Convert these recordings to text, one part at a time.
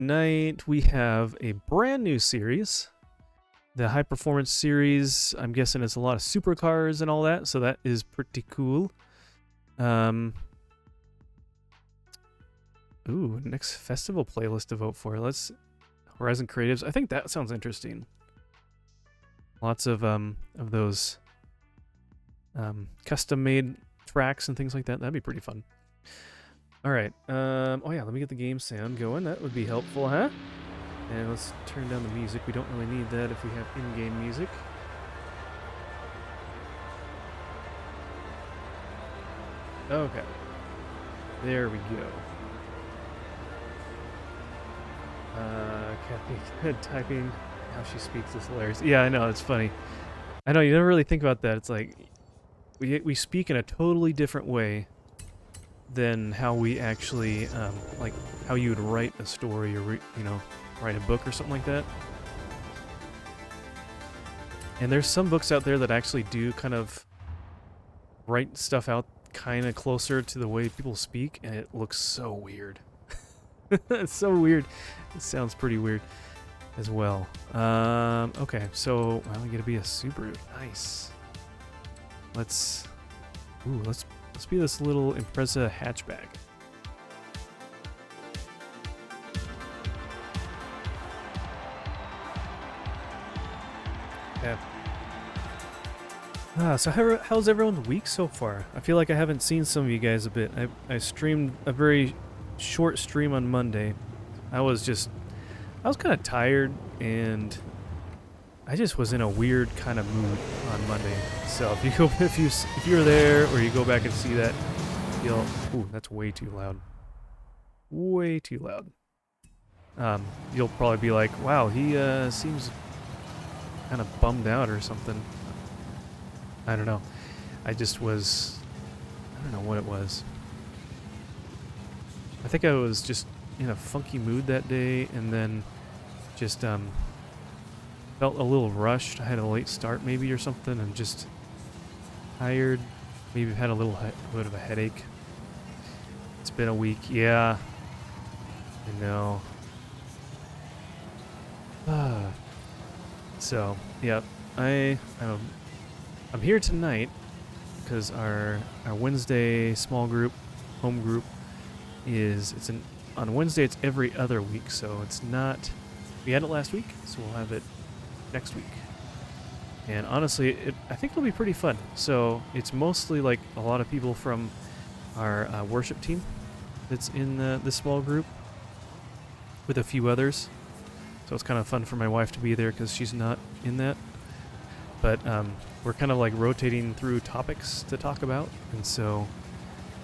Tonight we have a brand new series. The high performance series, I'm guessing it's a lot of supercars and all that, so that is pretty cool. Ooh, next festival playlist to vote for. Let's Horizon Creatives. I think that sounds interesting. Lots of those custom made tracks and things like that. That'd be pretty fun. All right. Oh yeah, let me get the game sound going. That would be helpful, huh? And let's turn down the music. We don't really need that if we have in-game music. Okay. There we go. Kathy typing how she speaks is hilarious. Yeah, I know, it's funny. I know, you never really think about that. It's like, we speak in a totally different way than how we actually, like, how you would write a story or, write a book or something like that. And there's some books out there that actually do kind of write stuff out kind of closer to the way people speak, and it looks so weird. It's so weird. It sounds pretty weird as well. Okay, so we gotta be a Subaru. Nice. Let's be this little Impreza hatchback. Yeah. So how's everyone's week so far? I feel like I haven't seen some of you guys a bit. I streamed a very short stream on Monday. I was kind of tired, and I just was in a weird kind of mood on Monday. So if you're there or you go back and see that, ooh, that's way too loud. Way too loud. You'll probably be like, wow, he seems kind of bummed out or something. I don't know. I don't know what it was. I think I was just in a funky mood that day, and then just felt a little rushed. I had a late start maybe or something, and just tired. Maybe had a little bit of a headache. It's been a week. Yeah. I know. So, yeah. I'm here tonight because our Wednesday small group, home group, on Wednesday it's every other week, so it's not, we had it last week, so we'll have it next week. And honestly, I think it'll be pretty fun. So it's mostly like a lot of people from our worship team that's in this small group with a few others. So it's kind of fun for my wife to be there because she's not in that. But we're kind of like rotating through topics to talk about, and so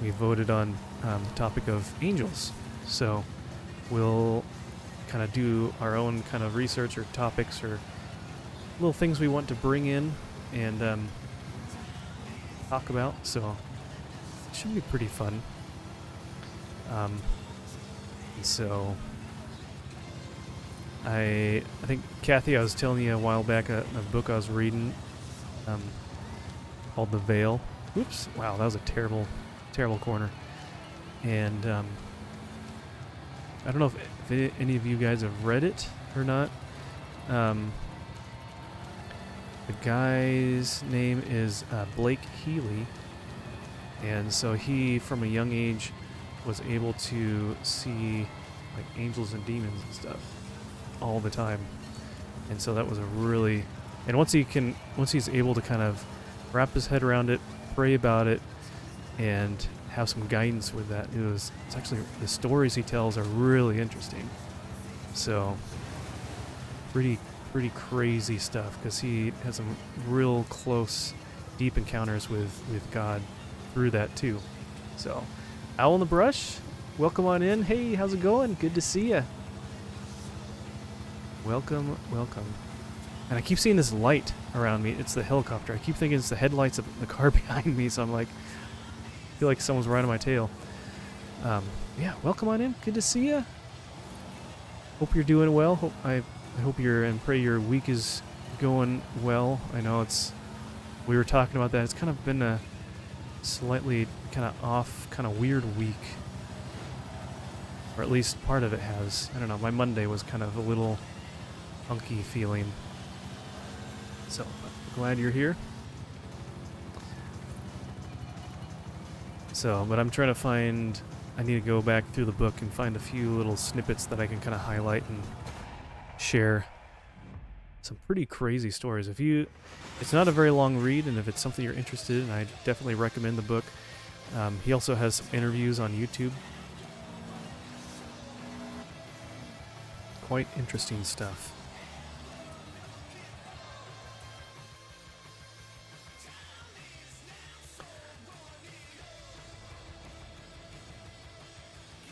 we voted on the topic of angels. So we'll kind of do our own kind of research or topics or little things we want to bring in and talk about. So it should be pretty fun. And so I think, Kathy, I was telling you a while back a book I was reading called The Veil. Oops. Wow, that was a terrible corner. And I don't know if any of you guys have read it or not. The guy's name is Blake Healy. And so he, from a young age, was able to see like angels and demons and stuff all the time. And so that was and once he's able to kind of wrap his head around it, pray about it, and have some guidance with that, it's actually, the stories he tells are really interesting. So pretty crazy stuff, because he has some real close, deep encounters with God through that too. So, Owl in the Brush, welcome on in. Hey, how's it going? Good to see ya. Welcome. And I keep seeing this light around me. It's the helicopter. I keep thinking it's the headlights of the car behind me, so I'm like, I feel like someone's riding my tail. Yeah, welcome on in. Good to see ya. Hope you're doing well. I hope and pray your week is going well. I know we were talking about that. It's kind of been a slightly kind of off, kind of weird week. Or at least part of it has. I don't know, my Monday was kind of a little funky feeling. So, glad you're here. So, but I'm trying to find... I need to go back through the book and find a few little snippets that I can kind of highlight and share. Some pretty crazy stories. It's not a very long read, and if it's something you're interested in, I definitely recommend the book. He also has some interviews on YouTube. Quite interesting stuff.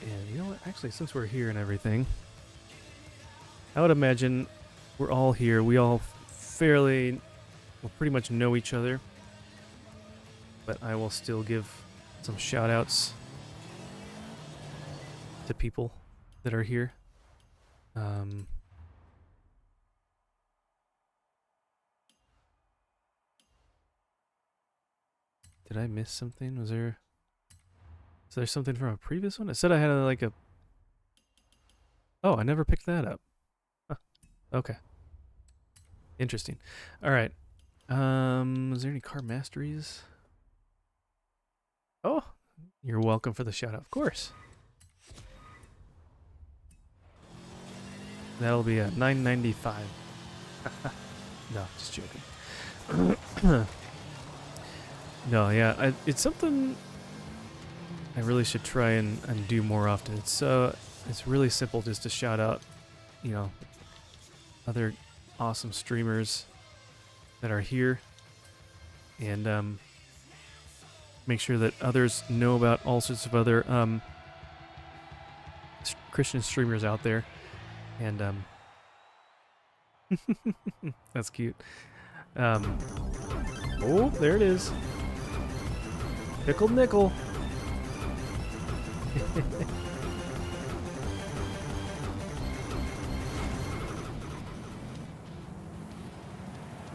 And you know what? Actually, since we're here and everything, I would imagine we're all here. We all pretty much know each other. But I will still give some shout outs to people that are here. Did I miss something? Is there something from a previous one? It said I had a... Oh, I never picked that up. Huh. Okay. Interesting. Alright. Is there any car masteries? Oh, you're welcome for the shout out. Of course. That'll be a $9.95. No, just joking. No, yeah, it's something I really should try and do more often. It's really simple just to shout out, you know, other awesome streamers that are here, and make sure that others know about all sorts of other Christian streamers out there, and that's cute. Oh, there it is. Pickled nickel.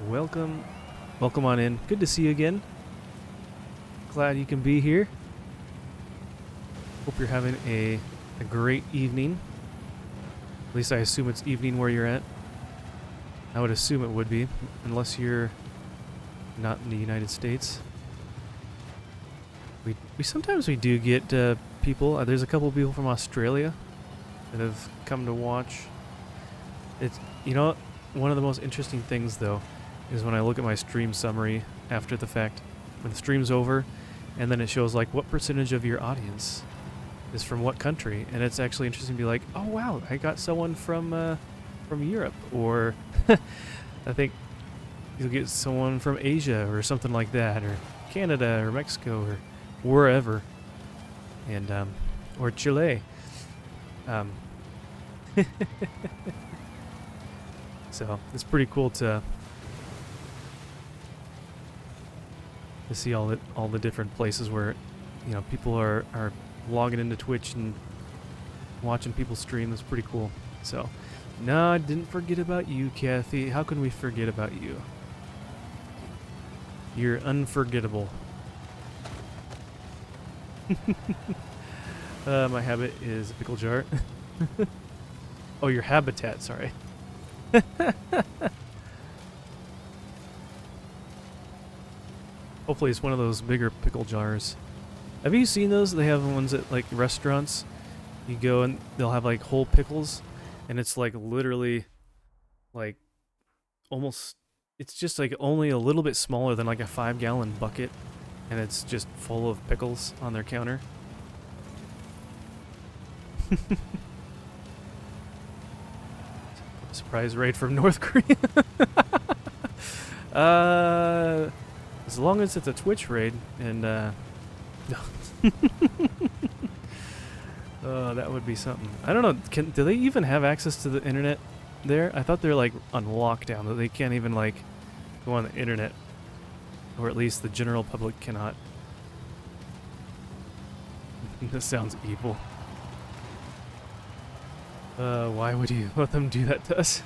Welcome on in. Good to see you again. Glad you can be here. Hope you're having a great evening. At least I assume it's evening where you're at. I would assume it would be, unless you're not in the United States. We sometimes do get people. There's a couple of people from Australia that have come to watch. It's, you know, one of the most interesting things though is when I look at my stream summary after the fact, when the stream's over, and then it shows like what percentage of your audience is from what country, and it's actually interesting to be like, oh wow, I got someone from Europe, or I think you'll get someone from Asia or something like that, or Canada or Mexico or wherever, and or Chile. So it's pretty cool to see all the different places where, you know, people are logging into Twitch and watching people stream. That's pretty cool. So, no, I didn't forget about you, Kathy. How can we forget about you? You're unforgettable. My habit is a pickle jar. Oh, your habitat, sorry. Hopefully it's one of those bigger pickle jars. Have you seen those? They have ones at like restaurants. You go and they'll have like whole pickles, and it's like literally like almost, it's just like only a little bit smaller than like a 5-gallon bucket, and it's just full of pickles on their counter. Surprise raid from North Korea. As long as it's a Twitch raid, and no. That would be something. I don't know. Do they even have access to the internet there? I thought they're like on lockdown, that they can't even like go on the internet, or at least the general public cannot. This sounds evil. Why would you let them do that to us?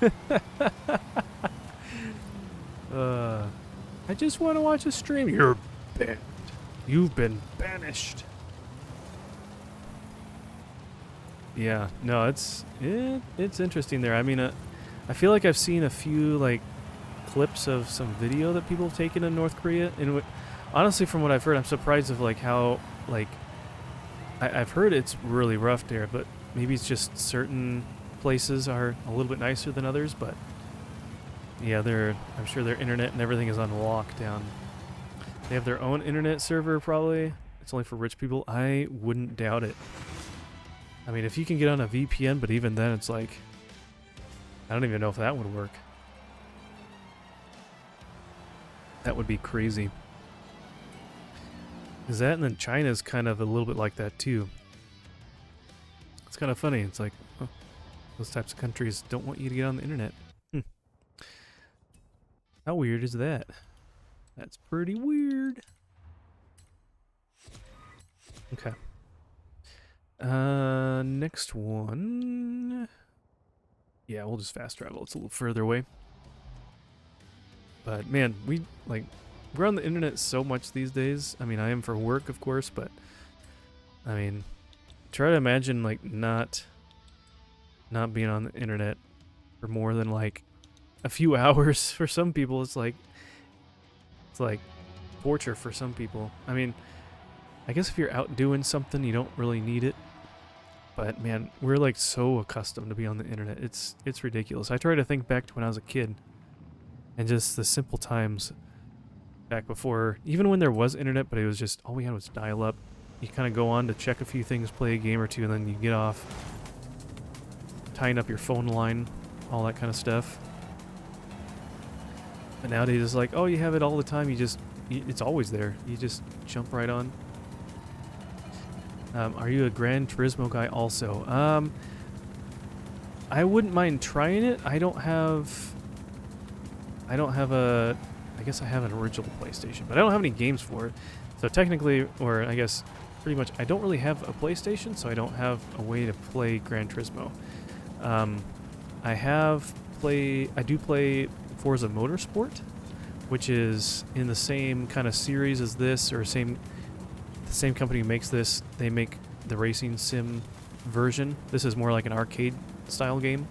I just want to watch a stream. You're banned. You've been banished. Yeah, no, it's interesting there. I mean, I feel like I've seen a few like clips of some video that people have taken in North Korea, and honestly, from what I've heard, I'm surprised of like how like I've heard it's really rough there, but maybe it's just certain places are a little bit nicer than others. But yeah, I'm sure their internet and everything is on lockdown. They have their own internet server probably. It's only for rich people. I wouldn't doubt it. I mean, if you can get on a VPN, but even then, it's like I don't even know if that would work. That would be crazy. Is that, and then China's kind of a little bit like that too. It's kind of funny. It's like, oh, those types of countries don't want you to get on the internet. How weird is that? That's pretty weird. Okay. Next one. Yeah, we'll just fast travel. It's a little further away. But man, we're on the internet so much these days. I mean, I am for work, of course, but I mean, try to imagine like not being on the internet for more than like a few hours. For some people, it's like torture for some people. I mean, I guess if you're out doing something, you don't really need it. But man, we're like so accustomed to be on the internet. It's ridiculous. I try to think back to when I was a kid and just the simple times back before, even when there was internet, but it was just all we had was dial up. You kind of go on to check a few things, play a game or two, and then you get off, tying up your phone line, all that kind of stuff. But nowadays it's like, oh, you have it all the time. It's always there. You just jump right on. Are you a Gran Turismo guy also? I wouldn't mind trying it. I guess I have an original PlayStation, but I don't have any games for it. So technically, or I guess pretty much, I don't really have a PlayStation, so I don't have a way to play Gran Turismo. I do play Forza Motorsport, which is in the same kind of series as this, or the same company who makes this. They make the racing sim version. This is more like an arcade style game.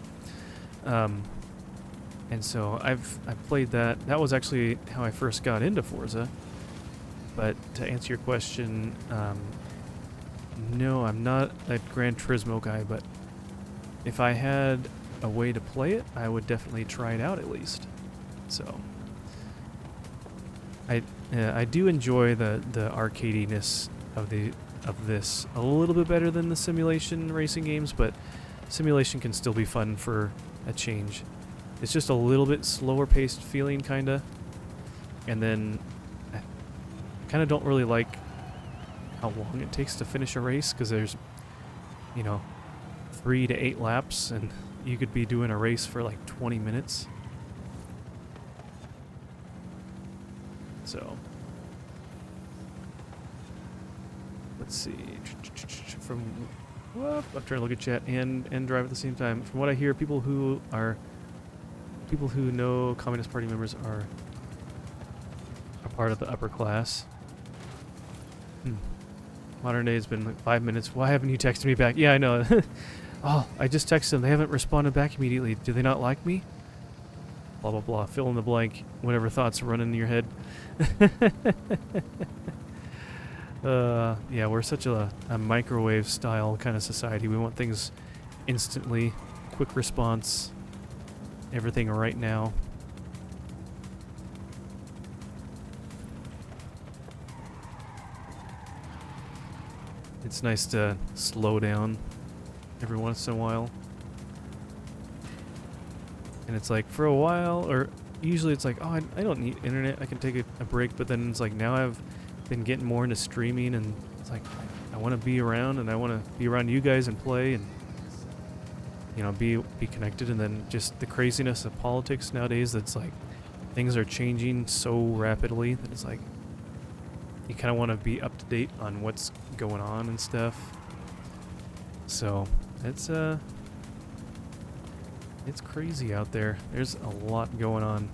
And so I've played that. That was actually how I first got into Forza. But to answer your question, no, I'm not a Gran Turismo guy, but if I had a way to play it, I would definitely try it out at least. So I do enjoy the arcadiness of this a little bit better than the simulation racing games, but simulation can still be fun for a change. It's just a little bit slower paced feeling, kinda. And then I kinda don't really like how long it takes to finish a race, because there's, 3 to 8 laps, and you could be doing a race for like 20 minutes. So let's see. I'm trying to look at chat and drive at the same time. From what I hear, people who know Communist Party members are a part of the upper class. Modern day has been like 5 minutes. Why haven't you texted me back? Yeah, I know. Oh, I just texted them. They haven't responded back immediately. Do they not like me? Blah, blah, blah. Fill in the blank. Whatever thoughts run into your head. Yeah, we're such a microwave style kind of society. We want things instantly, quick response, everything right now. It's nice to slow down every once in a while. And it's like, for a while, or usually it's like, oh, I don't need internet, I can take a break, but then it's like, now I've been getting more into streaming, and it's like, I want to be around, and I want to be around you guys and play, and, be connected. And then just the craziness of politics nowadays, that's like, things are changing so rapidly that it's like, you kind of want to be up to date on what's going on and stuff. So it's crazy out there. There's a lot going on.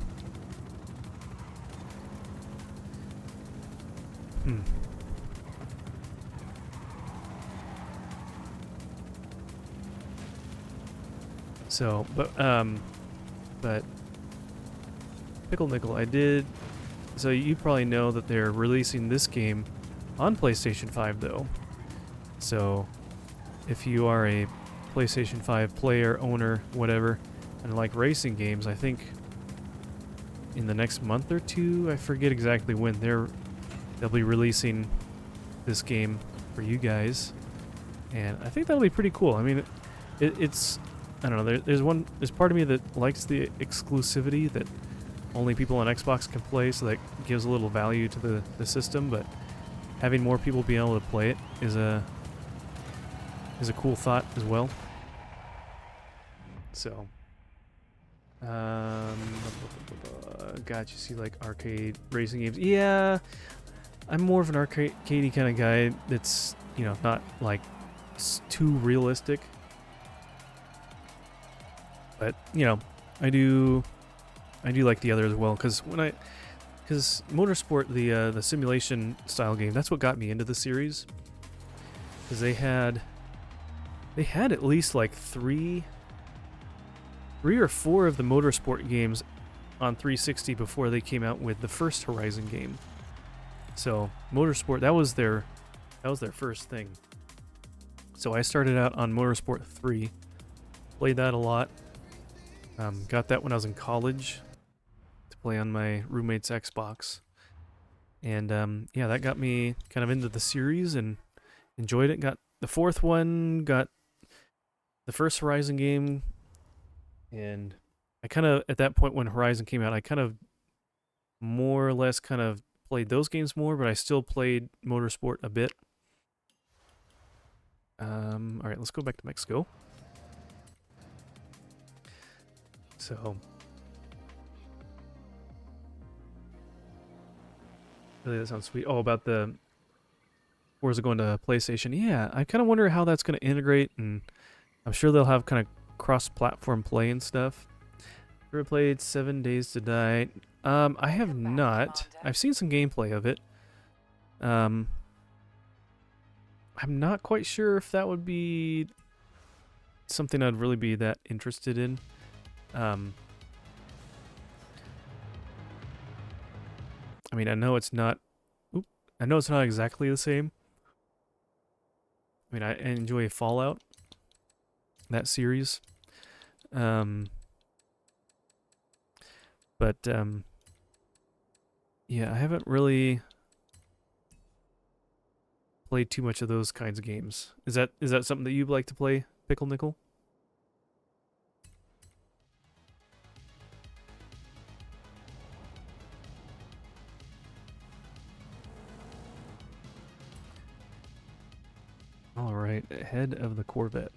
So, but Pickle Nickel, I did. So you probably know that they're releasing this game on PlayStation 5 though. So if you are a PlayStation 5 player, owner, whatever, and like racing games, I think in the next month or two, I forget exactly when, they'll be releasing this game for you guys. And I think that'll be pretty cool. I mean, it's, I don't know, there's part of me that likes the exclusivity that only people on Xbox can play, so that gives a little value to the system, but having more people be able to play it is a cool thought as well. So, God, you see like arcade racing games. Yeah, I'm more of an arcadey kind of guy that's, you know, not like too realistic. But, you know, I do like the other as well, because Motorsport, the simulation style game, that's what got me into the series. Because they had at least like three or four of the Motorsport games on 360 before they came out with the first Horizon game. So Motorsport, that was their first thing. So I started out on Motorsport 3, played that a lot. Got that when I was in college to play on my roommate's Xbox. And yeah, that got me kind of into the series and enjoyed it. Got the fourth one, got the first Horizon game, and I kind of, at that point when Horizon came out, I kind of more or less kind of played those games more, but I still played Motorsport a bit. Alright, let's go back to Mexico. So, really, that sounds sweet. Oh, about the Forza going to PlayStation. Yeah, I kind of wonder how that's going to integrate, and I'm sure they'll have kind of cross-platform play and stuff. Ever played 7 Days to Die? I have not. I've seen some gameplay of it. I'm not quite sure if that would be something I'd really be that interested in. I mean, I know it's not exactly the same. I mean, I enjoy Fallout, that series. But yeah, I haven't really played too much of those kinds of games. Is that something that you'd like to play, Pickle Nickel? All right, ahead of the Corvette.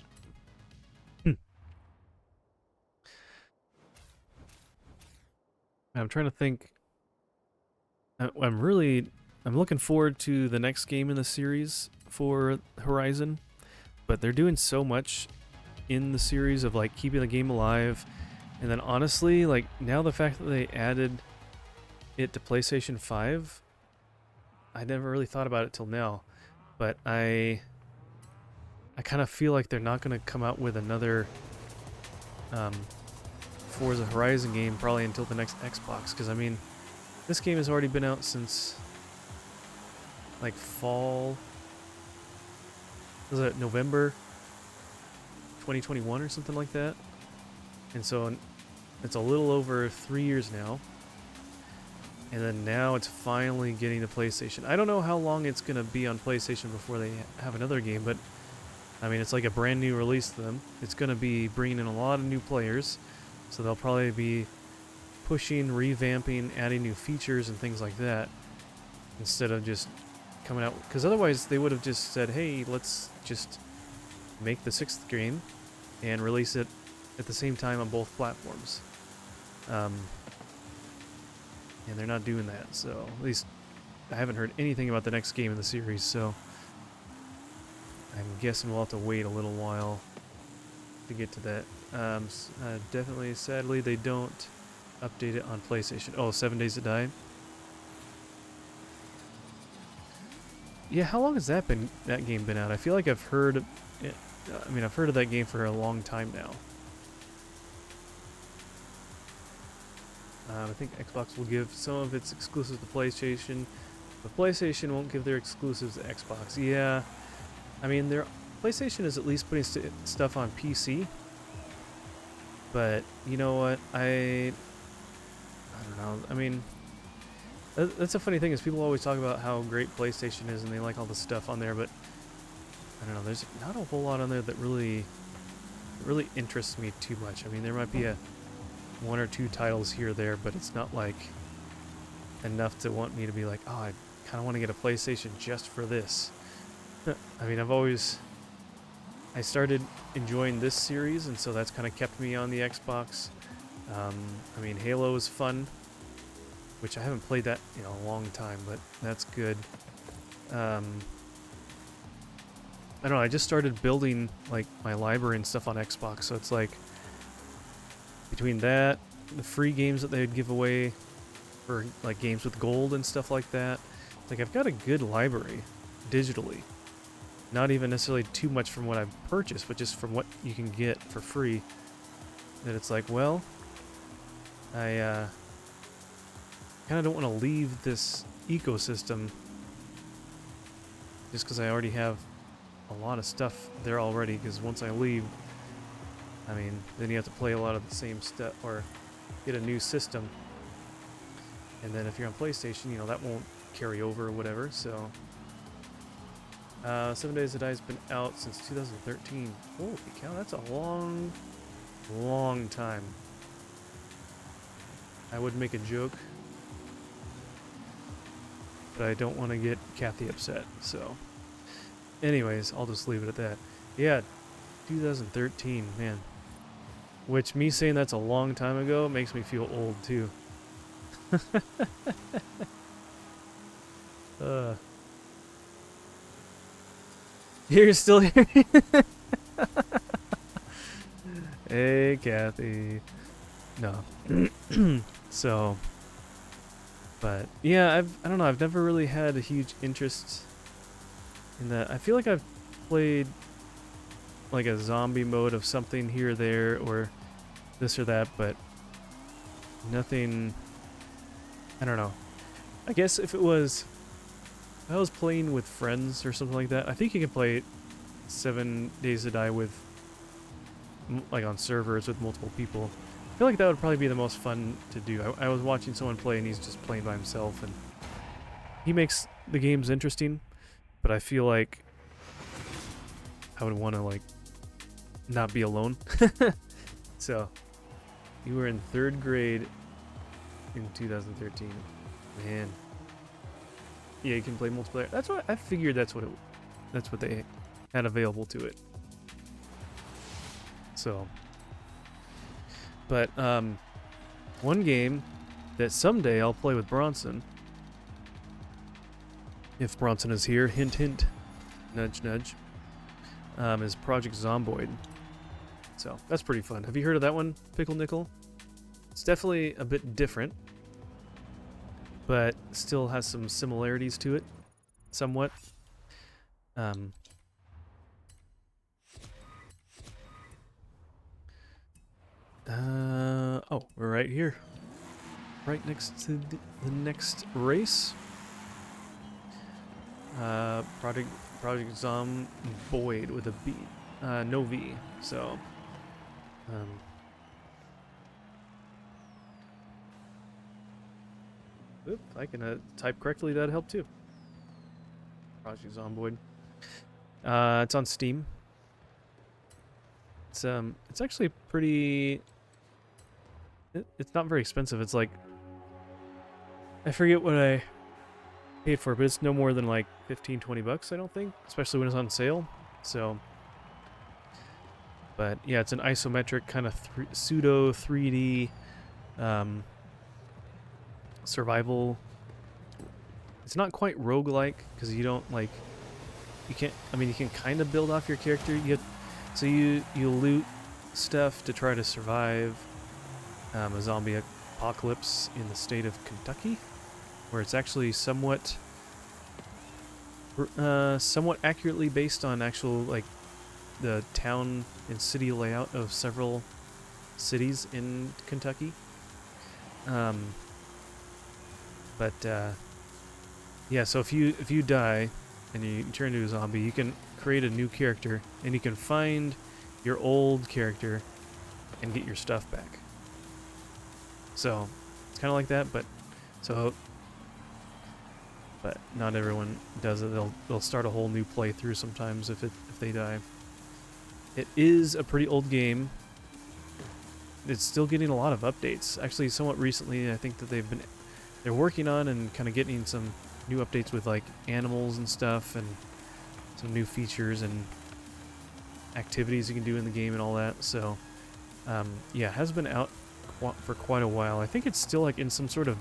I'm trying to think. I'm looking forward to the next game in the series for Horizon, but they're doing so much in the series of like keeping the game alive, and then honestly, like now the fact that they added it to PlayStation 5, I never really thought about it till now, but I kind of feel like they're not going to come out with another Forza Horizon game probably until the next Xbox, because I mean, this game has already been out since like fall, was it November 2021 or something like that? And so it's a little over 3 years now, and then now it's finally getting to PlayStation. I don't know how long it's going to be on PlayStation before they have another game, but I mean, it's like a brand new release to them. It's going to be bringing in a lot of new players, so they'll probably be pushing, revamping, adding new features and things like that, instead of just coming out, because otherwise they would have just said, hey, let's just make the 6th game and release it at the same time on both platforms. And they're not doing that, so at least I haven't heard anything about the next game in the series, so I'm guessing we'll have to wait a little while to get to that. Definitely, sadly, they don't update it on PlayStation. Oh, 7 Days to Die? Yeah, how long has that game been out? I feel like I've heard it, I mean, I've heard of that game for a long time now. I think Xbox will give some of its exclusives to PlayStation, but PlayStation won't give their exclusives to Xbox. Yeah, I mean, PlayStation is at least putting stuff on PC, but you know what? I don't know. I mean, that's a funny thing is people always talk about how great PlayStation is and they like all the stuff on there, but I don't know. There's not a whole lot on there that really interests me too much. I mean, there might be one or two titles here or there, but it's not like enough to want me to be like, oh, I kind of want to get a PlayStation just for this. I mean, I started enjoying this series, and so that's kind of kept me on the Xbox. I mean, Halo is fun, which I haven't played that in a long time, but that's good. I don't know, I just started building like my library and stuff on Xbox, so it's like between that, the free games that they would give away for like games with gold and stuff like that, like I've got a good library digitally. Not even necessarily too much from what I've purchased, but just from what you can get for free. That it's like, well, I kind of don't want to leave this ecosystem just because I already have a lot of stuff there already, because once I leave, I mean, then you have to play a lot of the same stuff or get a new system. And then if you're on PlayStation, you know, that won't carry over or whatever, so... 7 Days to Die's been out since 2013. Holy cow, that's a long time. I would make a joke, but I don't want to get Kathy upset, so... Anyways, I'll just leave it at that. Yeah, 2013, man. Which, me saying that's a long time ago makes me feel old, too. You're still here? Hey, Kathy. No. So, but yeah, I don't know, I've never really had a huge interest in that. I feel like I've played like a zombie mode of something here or there, or this or that, but nothing, I don't know. I guess if I was playing with friends or something like that, I think you can play 7 Days to Die with, like on servers with multiple people. I feel like that would probably be the most fun to do. I was watching someone play and he's just playing by himself, and he makes the games interesting, but I feel like I would want to like not be alone. So, you were in 3rd grade in 2013. Man. Yeah, you can play multiplayer. That's what I figured. That's what they had available to it. So, but one game that someday I'll play with Bronson, if Bronson is here, hint hint, nudge nudge, is Project Zomboid. So that's pretty fun. Have you heard of that one, Pickle Nickel? It's definitely a bit different, but still has some similarities to it, somewhat. Oh, we're right here. Right next to the next race. Project Zomboid with a B. No V, so... Oop, I can type correctly, that'd help too. Project Zomboid. It's on Steam. It's actually pretty... It's not very expensive. It's like... I forget what I paid for, but it's no more than like 15-20 bucks, I don't think. Especially when it's on sale. So... But yeah, it's an isometric kind of pseudo 3D survival. It's not quite roguelike because you don't like, you can't, I mean, you can kind of build off your character. So you loot stuff to try to survive a zombie apocalypse in the state of Kentucky, where it's actually somewhat accurately based on actual like the town and city layout of several cities in Kentucky. Um, but yeah, so if you die and you turn into a zombie, you can create a new character, and you can find your old character and get your stuff back. So it's kind of like that, but not everyone does it. They'll start a whole new playthrough sometimes if they die. It is a pretty old game. It's still getting a lot of updates. Actually, somewhat recently, I think that they're working on and kind of getting some new updates with like animals and stuff, and some new features and activities you can do in the game and all that. So yeah, it has been out for quite a while. I think it's still like in some sort of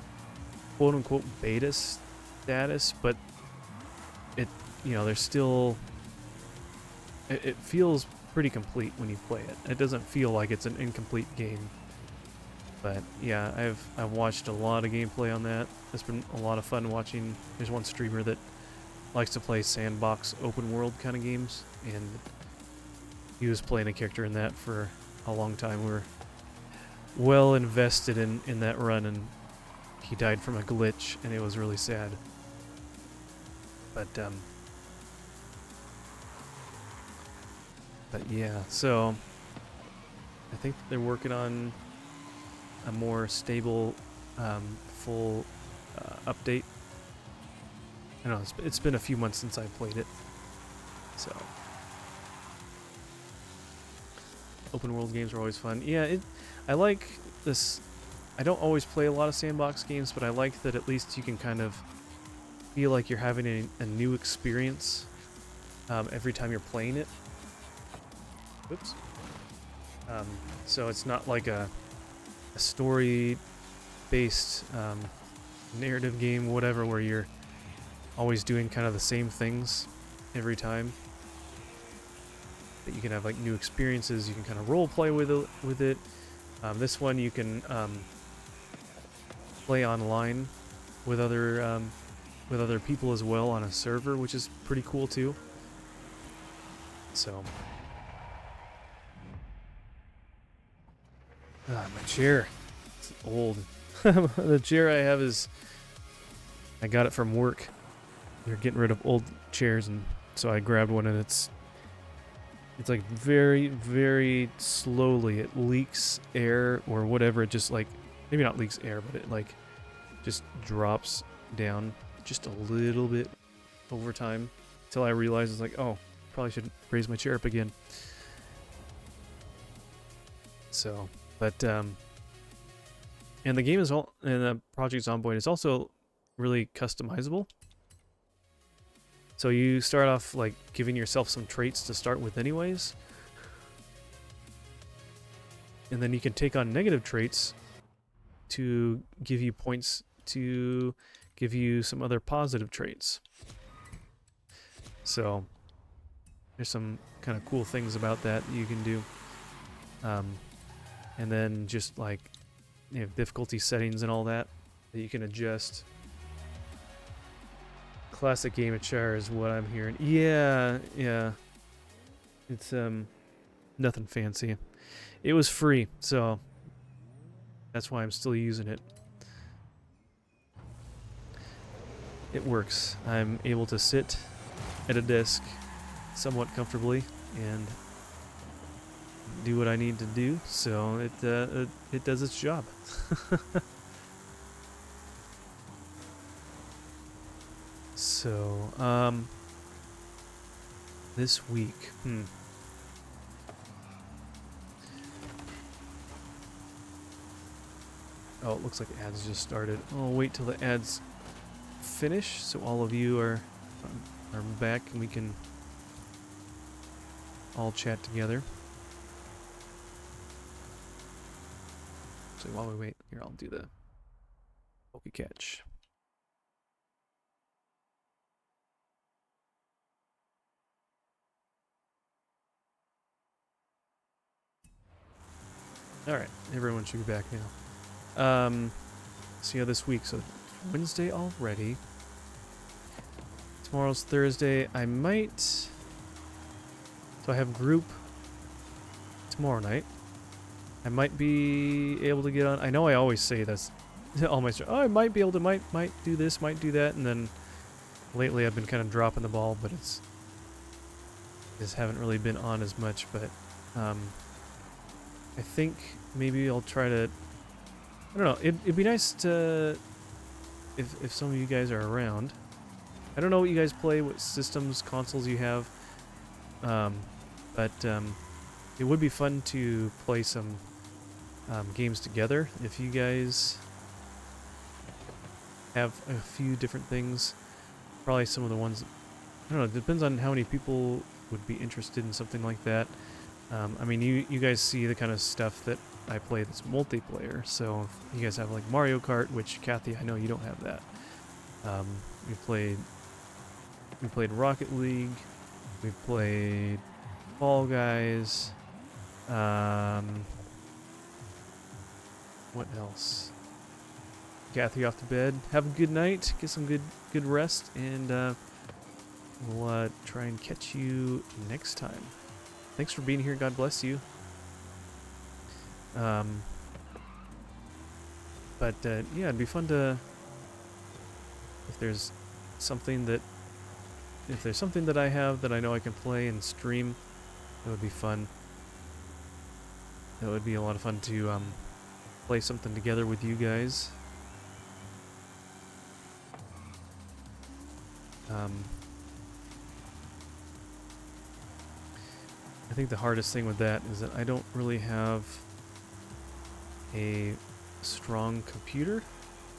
quote-unquote beta status, but there's still, it feels pretty complete when you play it. It doesn't feel like it's an incomplete game. But yeah, I've watched a lot of gameplay on that. It's been a lot of fun watching. There's one streamer that likes to play sandbox open world kind of games, and he was playing a character in that for a long time. We were well invested in that run, and he died from a glitch, and it was really sad. But yeah, so I think they're working on a more stable, full update. I don't know, it's been a few months since I played it, so open world games are always fun. Yeah, I like this. I don't always play a lot of sandbox games, but I like that at least you can kind of feel like you're having a new experience every time you're playing it. Oops. So it's not like a story-based narrative game, whatever, where you're always doing kind of the same things every time. But you can have like new experiences. You can kind of role play with it. This one you can play online with other people as well on a server, which is pretty cool too. So. My chair. It's old. The chair I have I got it from work. They're getting rid of old chairs, and so I grabbed one, and it's like very, very slowly it leaks air or whatever. It just like, maybe not leaks air, but it like just drops down just a little bit over time until I realize it's like, oh, probably should raise my chair up again. So. But, and the game is and the Project Zomboid is also really customizable. So you start off like giving yourself some traits to start with anyways. And then you can take on negative traits to give you points to give you some other positive traits. So there's some kind of cool things about that you can do. And then just like, difficulty settings and all that you can adjust. Classic game of char is what I'm hearing. Yeah. It's nothing fancy. It was free, so that's why I'm still using it. It works. I'm able to sit at a desk somewhat comfortably and do what I need to do, so it does its job. So, this week, oh, it looks like ads just started. I'll wait till the ads finish, so all of you are back and we can all chat together. So while we wait, here, I'll do the Poke Catch. Alright, everyone should be back now. So yeah, this week, so Wednesday already. Tomorrow's Thursday. I might... So I have group tomorrow night. I might be able to get on... I know I always say this, all my I might be able to might do this, might do that, and then lately I've been kind of dropping the ball, but just haven't really been on as much. But I think maybe I'll try to. I don't know. It'd be nice to if some of you guys are around. I don't know what you guys play, what systems, consoles you have, but it would be fun to play some games together if you guys have a few different things. Probably some of the ones, I don't know, it depends on how many people would be interested in something like that. I mean, you guys see the kind of stuff that I play that's multiplayer, so if you guys have like Mario Kart, which Kathy, I know you don't have that. We played Rocket League, we played Fall Guys, what else? Kathy off to bed. Have a good night, get some good rest, and we'll try and catch you next time. Thanks for being here. God bless you. But yeah, it'd be fun to if there's something that I have that I know I can play and stream, it would be fun. It would be a lot of fun to play something together with you guys. I think the hardest thing with that is that I don't really have a strong computer,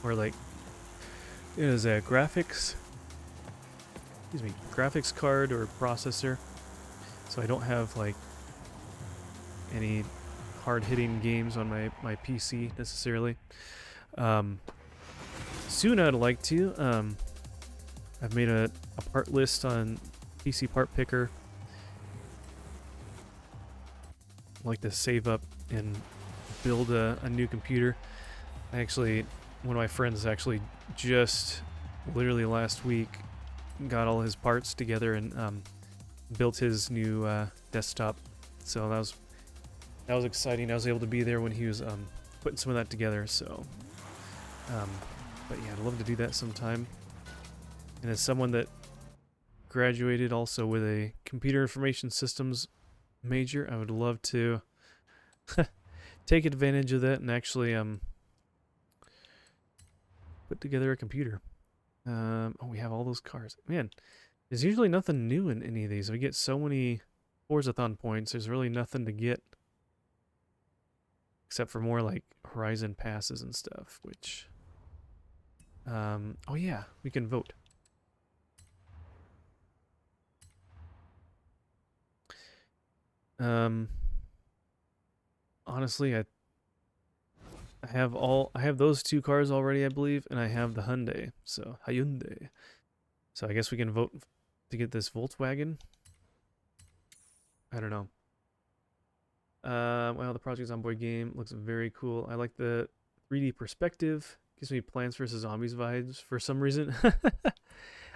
or like it is a graphics card or processor, so I don't have like any hard-hitting games on my PC necessarily. Soon I'd like to. I've made a part list on PC Part Picker. I'd like to save up and build a new computer. One of my friends actually just literally last week got all his parts together and built his new desktop. So that was exciting. I was able to be there when he was putting some of that together. So, but yeah, I'd love to do that sometime. And as someone that graduated also with a computer information systems major, I would love to take advantage of that and actually put together a computer. Oh, we have all those cars. Man, there's usually nothing new in any of these. We get so many Forzathon points. There's really nothing to get except for more like Horizon passes and stuff, which oh yeah, we can vote. Honestly, I have those two cars already, I believe, and I have the Hyundai. So Hyundai. So I guess we can vote to get this Volkswagen. I don't know. Well, the Project Zomboid game looks very cool. I like the 3D perspective. Gives me Plants vs. Zombies vibes for some reason.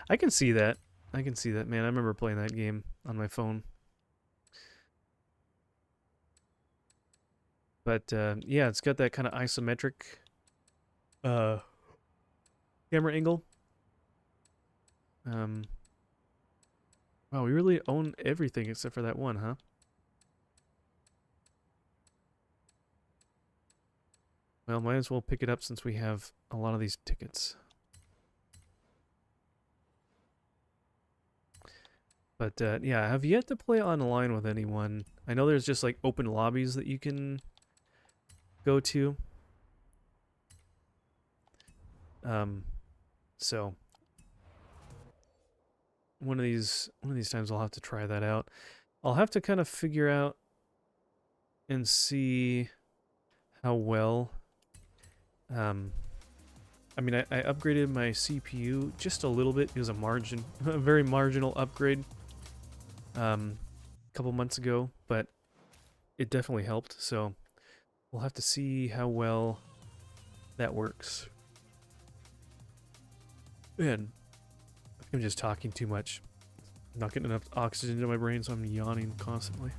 I can see that. I can see that, man. I remember playing that game on my phone. But yeah, it's got that kind of isometric camera angle. Wow, we really own everything except for that one, huh? Well, might as well pick it up since we have a lot of these tickets. But yeah, I have yet to play online with anyone. I know there's just like open lobbies that you can go to. So one of these times I'll have to try that out. I'll have to kind of figure out and see how well. I mean, I upgraded my CPU just a little bit. It was a very marginal upgrade. A couple months ago, but it definitely helped. So we'll have to see how well that works. Man, I'm just talking too much. I'm not getting enough oxygen into my brain, so I'm yawning constantly.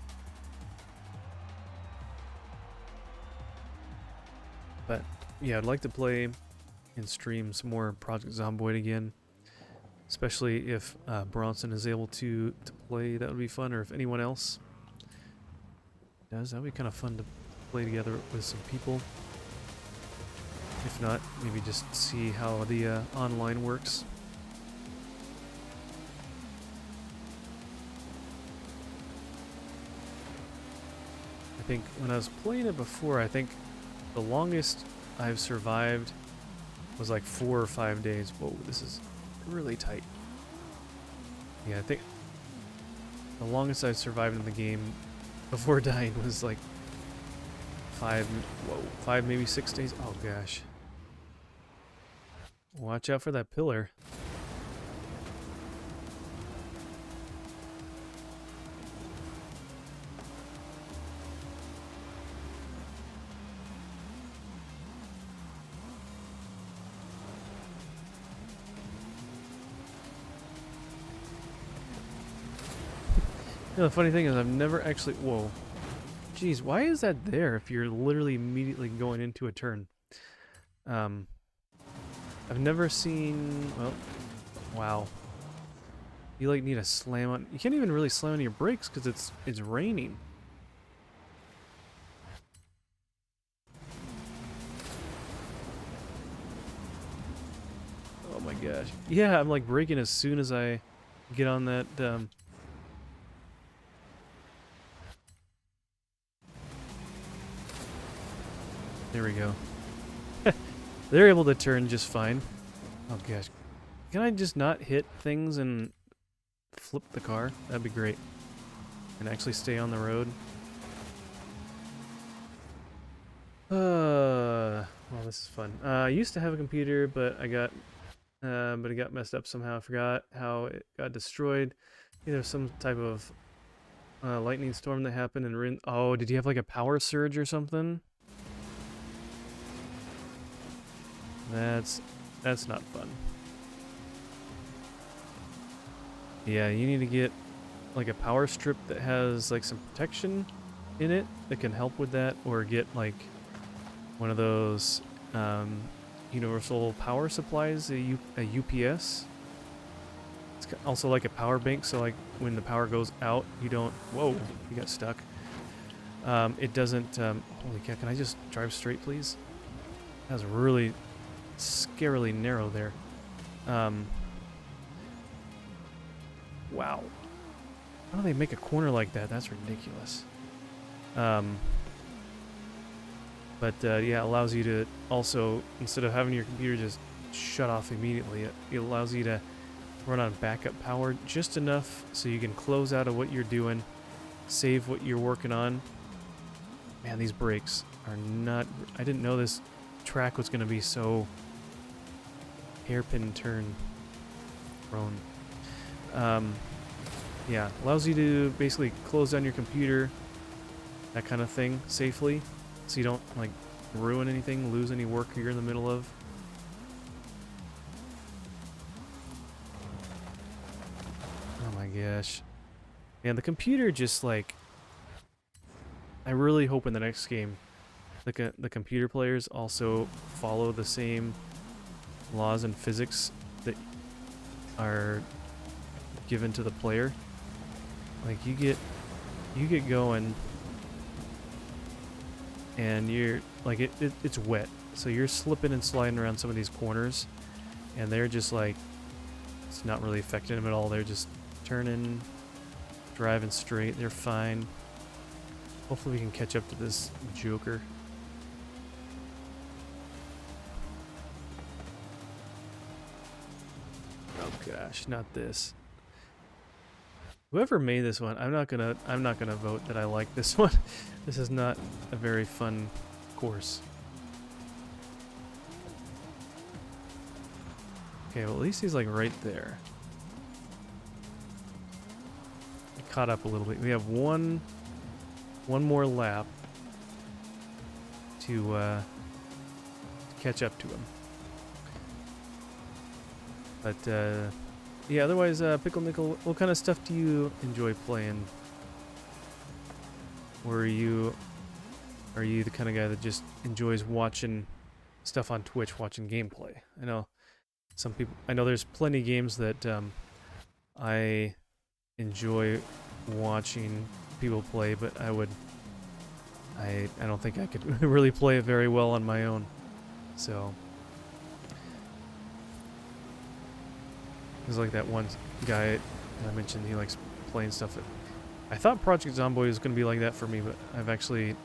But yeah, I'd like to play and stream some more Project Zomboid again. Especially if Bronson is able to play, that would be fun, or if anyone else does, that would be kind of fun to play together with some people. If not, maybe just see how the online works. I think when I was playing it before, I think the longest I've survived was like 4 or 5 days. Whoa, this is really tight. Yeah, I think the longest I've survived in the game before dying was like 5, maybe 6 days. Oh gosh. Watch out for that pillar. You know, the funny thing is I've never actually... Whoa. Jeez, why is that there if you're literally immediately going into a turn? I've never seen... Well, wow. You like need a slam on... You can't even really slam on your brakes because it's raining. Oh my gosh. Yeah, I'm like braking as soon as I get on that... There we go. They're able to turn just fine. Oh gosh. Can I just not hit things and flip the car? That'd be great. And actually stay on the road. Well, this is fun. I used to have a computer, but it got messed up somehow. I forgot how it got destroyed. Either some type of lightning storm that happened and oh, did you have like a power surge or something? That's not fun. Yeah, you need to get like a power strip that has like some protection in it that can help with that, or get like one of those universal power supplies, a UPS. It's also like a power bank, so like when the power goes out, you don't... Whoa, you got stuck. It doesn't... holy cow, can I just drive straight, please? That was really scarily narrow there. Wow. How do they make a corner like that? That's ridiculous. But yeah, it allows you to also, instead of having your computer just shut off immediately, it allows you to run on backup power just enough so you can close out of what you're doing, save what you're working on. Man, these brakes are not... I didn't know this track was going to be so hairpin turn prone. Yeah, allows you to basically close down your computer, that kind of thing, safely, so you don't like ruin anything, lose any work you're in the middle of. Oh my gosh. Man, the computer just like... I really hope in the next game the computer players also follow the same laws and physics that are given to the player. Like you get going and you're like it's wet, so you're slipping and sliding around some of these corners, and they're just like, it's not really affecting them at all. They're just turning, driving straight. They're fine. Hopefully we can catch up to this Joker. Oh gosh, not this. Whoever made this one, I'm not gonna vote that I like this one. This is not a very fun course. Okay, well at least he's like right there. I caught up a little bit. We have one more lap to catch up to him. But yeah, otherwise, Pickle Nickel, what kind of stuff do you enjoy playing? Or are you the kind of guy that just enjoys watching stuff on Twitch watching gameplay. I know there's plenty of games that I enjoy watching people play, but I don't think I could really play it very well on my own. So there's like that one guy I mentioned, he likes playing stuff. I thought Project Zomboid was going to be like that for me, but I've actually,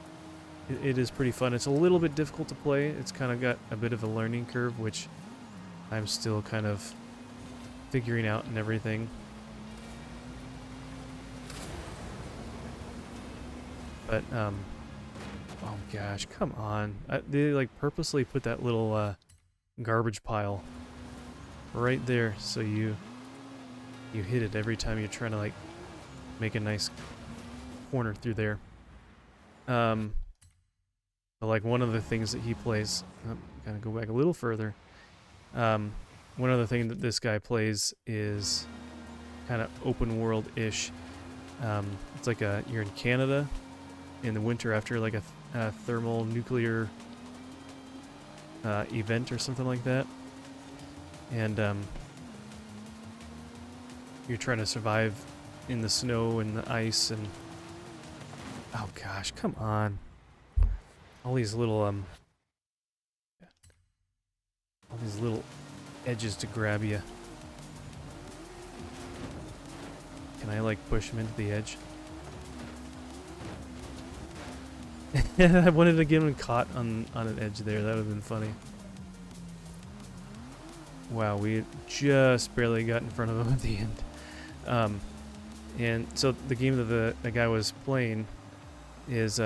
it is pretty fun. It's a little bit difficult to play. It's kind of got a bit of a learning curve, which I'm still kind of figuring out and everything. But, oh gosh, come on. They like purposely put that little garbage pile right there so you hit it every time you're trying to like make a nice corner through there. But like one of the things that he plays, kind of go back a little further. One other thing that this guy plays is kind of open world-ish. It's like you're in Canada in the winter after like a thermal nuclear event or something like that, and you're trying to survive in the snow and the ice and oh gosh, come on! All these little edges to grab you. Can I like push him into the edge? I wanted to get him caught on an edge there. That would have been funny. Wow, we just barely got in front of him at the end. And so the game that the guy was playing is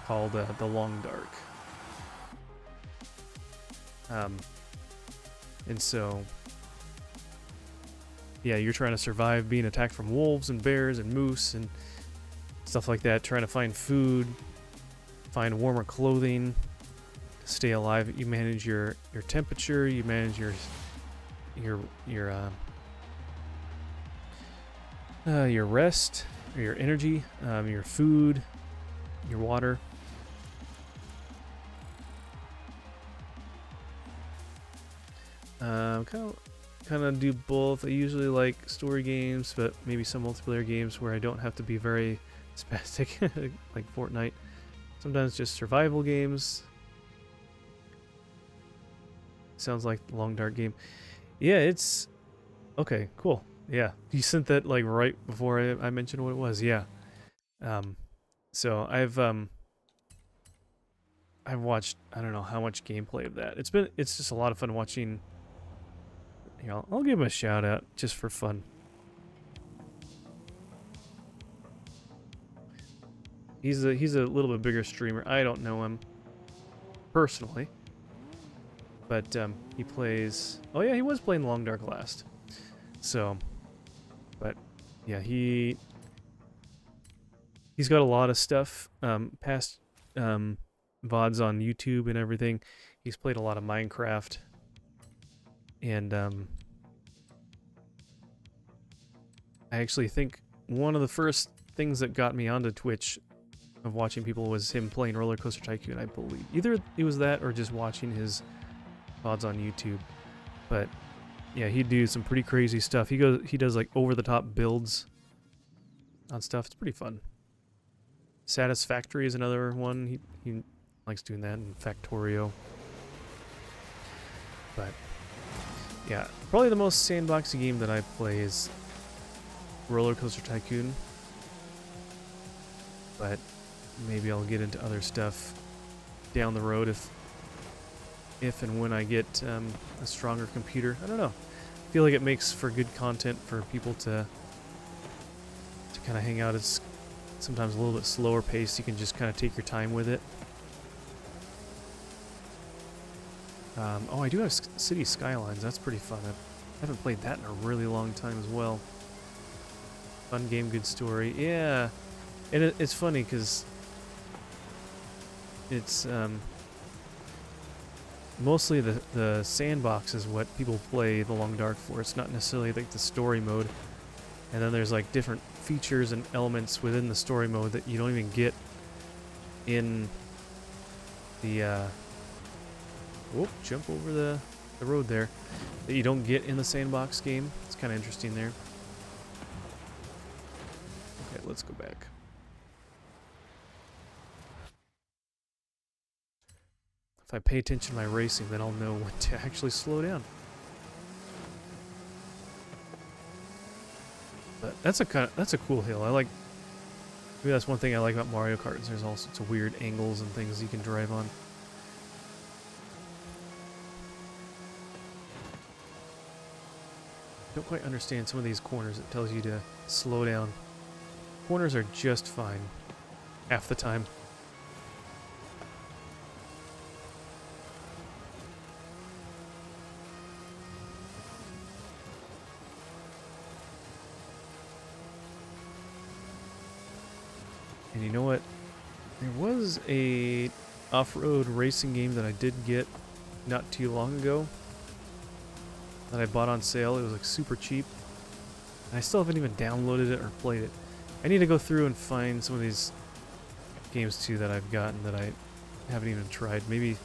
called The Long Dark. And so, yeah, you're trying to survive being attacked from wolves and bears and moose and stuff like that, trying to find food, find warmer clothing, stay alive. You manage your temperature, you manage your rest, or your energy, your food, your water. Kind of do both. I usually like story games, but maybe some multiplayer games where I don't have to be very spastic, like Fortnite. Sometimes just survival games. Sounds like the Long Dark game. Yeah, it's okay. Cool. Yeah, you sent that like right before I mentioned what it was. Yeah. So I've watched I don't know how much gameplay of that. It's just a lot of fun watching. You know, I'll give him a shout out just for fun. He's a little bit bigger streamer. I don't know him personally, but he plays. Oh yeah, he was playing Long Dark last. So, but yeah, he's got a lot of stuff. Past VODs on YouTube and everything. He's played a lot of Minecraft. And I actually think one of the first things that got me onto Twitch of watching people was him playing Roller Coaster Tycoon, I believe. Either it was that or just watching his VODs on YouTube. But yeah, he'd do some pretty crazy stuff. He does like over-the-top builds on stuff. It's pretty fun. Satisfactory is another one. He likes doing that, and Factorio. But yeah, probably the most sandboxy game that I play is Roller Coaster Tycoon. But maybe I'll get into other stuff down the road if and when I get a stronger computer. I don't know. I feel like it makes for good content for people to kind of hang out. It's sometimes a little bit slower paced. You can just kind of take your time with it. Oh, I do have City Skylines. That's pretty fun. I haven't played that in a really long time as well. Fun game, good story. Yeah, and it's funny because it's mostly the sandbox is what people play the Long Dark for. It's not necessarily like the story mode. And then there's like different features and elements within the story mode that you don't even get in the Whoop, jump over the road there that you don't get in the sandbox game. It's kind of interesting there. Okay, let's go back. If I pay attention to my racing, then I'll know when to actually slow down. But that's a cool hill. I like. Maybe that's one thing I like about Mario Kart. Is there's all sorts of weird angles and things you can drive on. I don't quite understand some of these corners. It tells you to slow down. Corners are just fine half the time. And you know what? There was a off-road racing game that I did get not too long ago that I bought on sale. It was like super cheap. And I still haven't even downloaded it or played it. I need to go through and find some of these games too that I've gotten that I haven't even tried. Maybe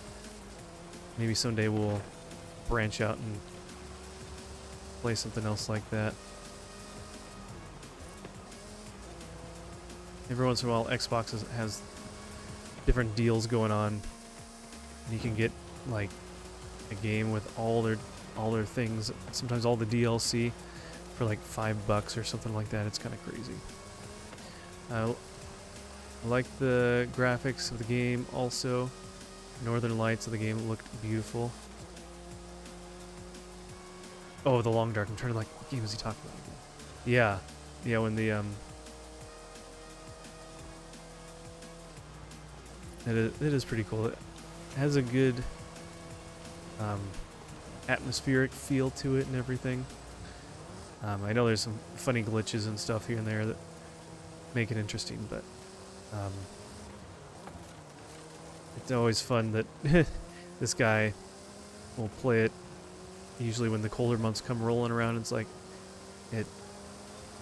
someday we'll branch out and play something else like that. Every once in a while, Xbox has different deals going on. And you can get like a game with all their things, sometimes all the DLC for like $5 or something like that. It's kind of crazy. I like the graphics of the game also. Northern Lights of the game looked beautiful. Oh, The Long Dark. I'm trying to like, what game is he talking about again? Yeah, when the it is pretty cool. It has a good atmospheric feel to it and everything. I know there's some funny glitches and stuff here and there that make it interesting, but it's always fun that this guy will play it usually when the colder months come rolling around. It's like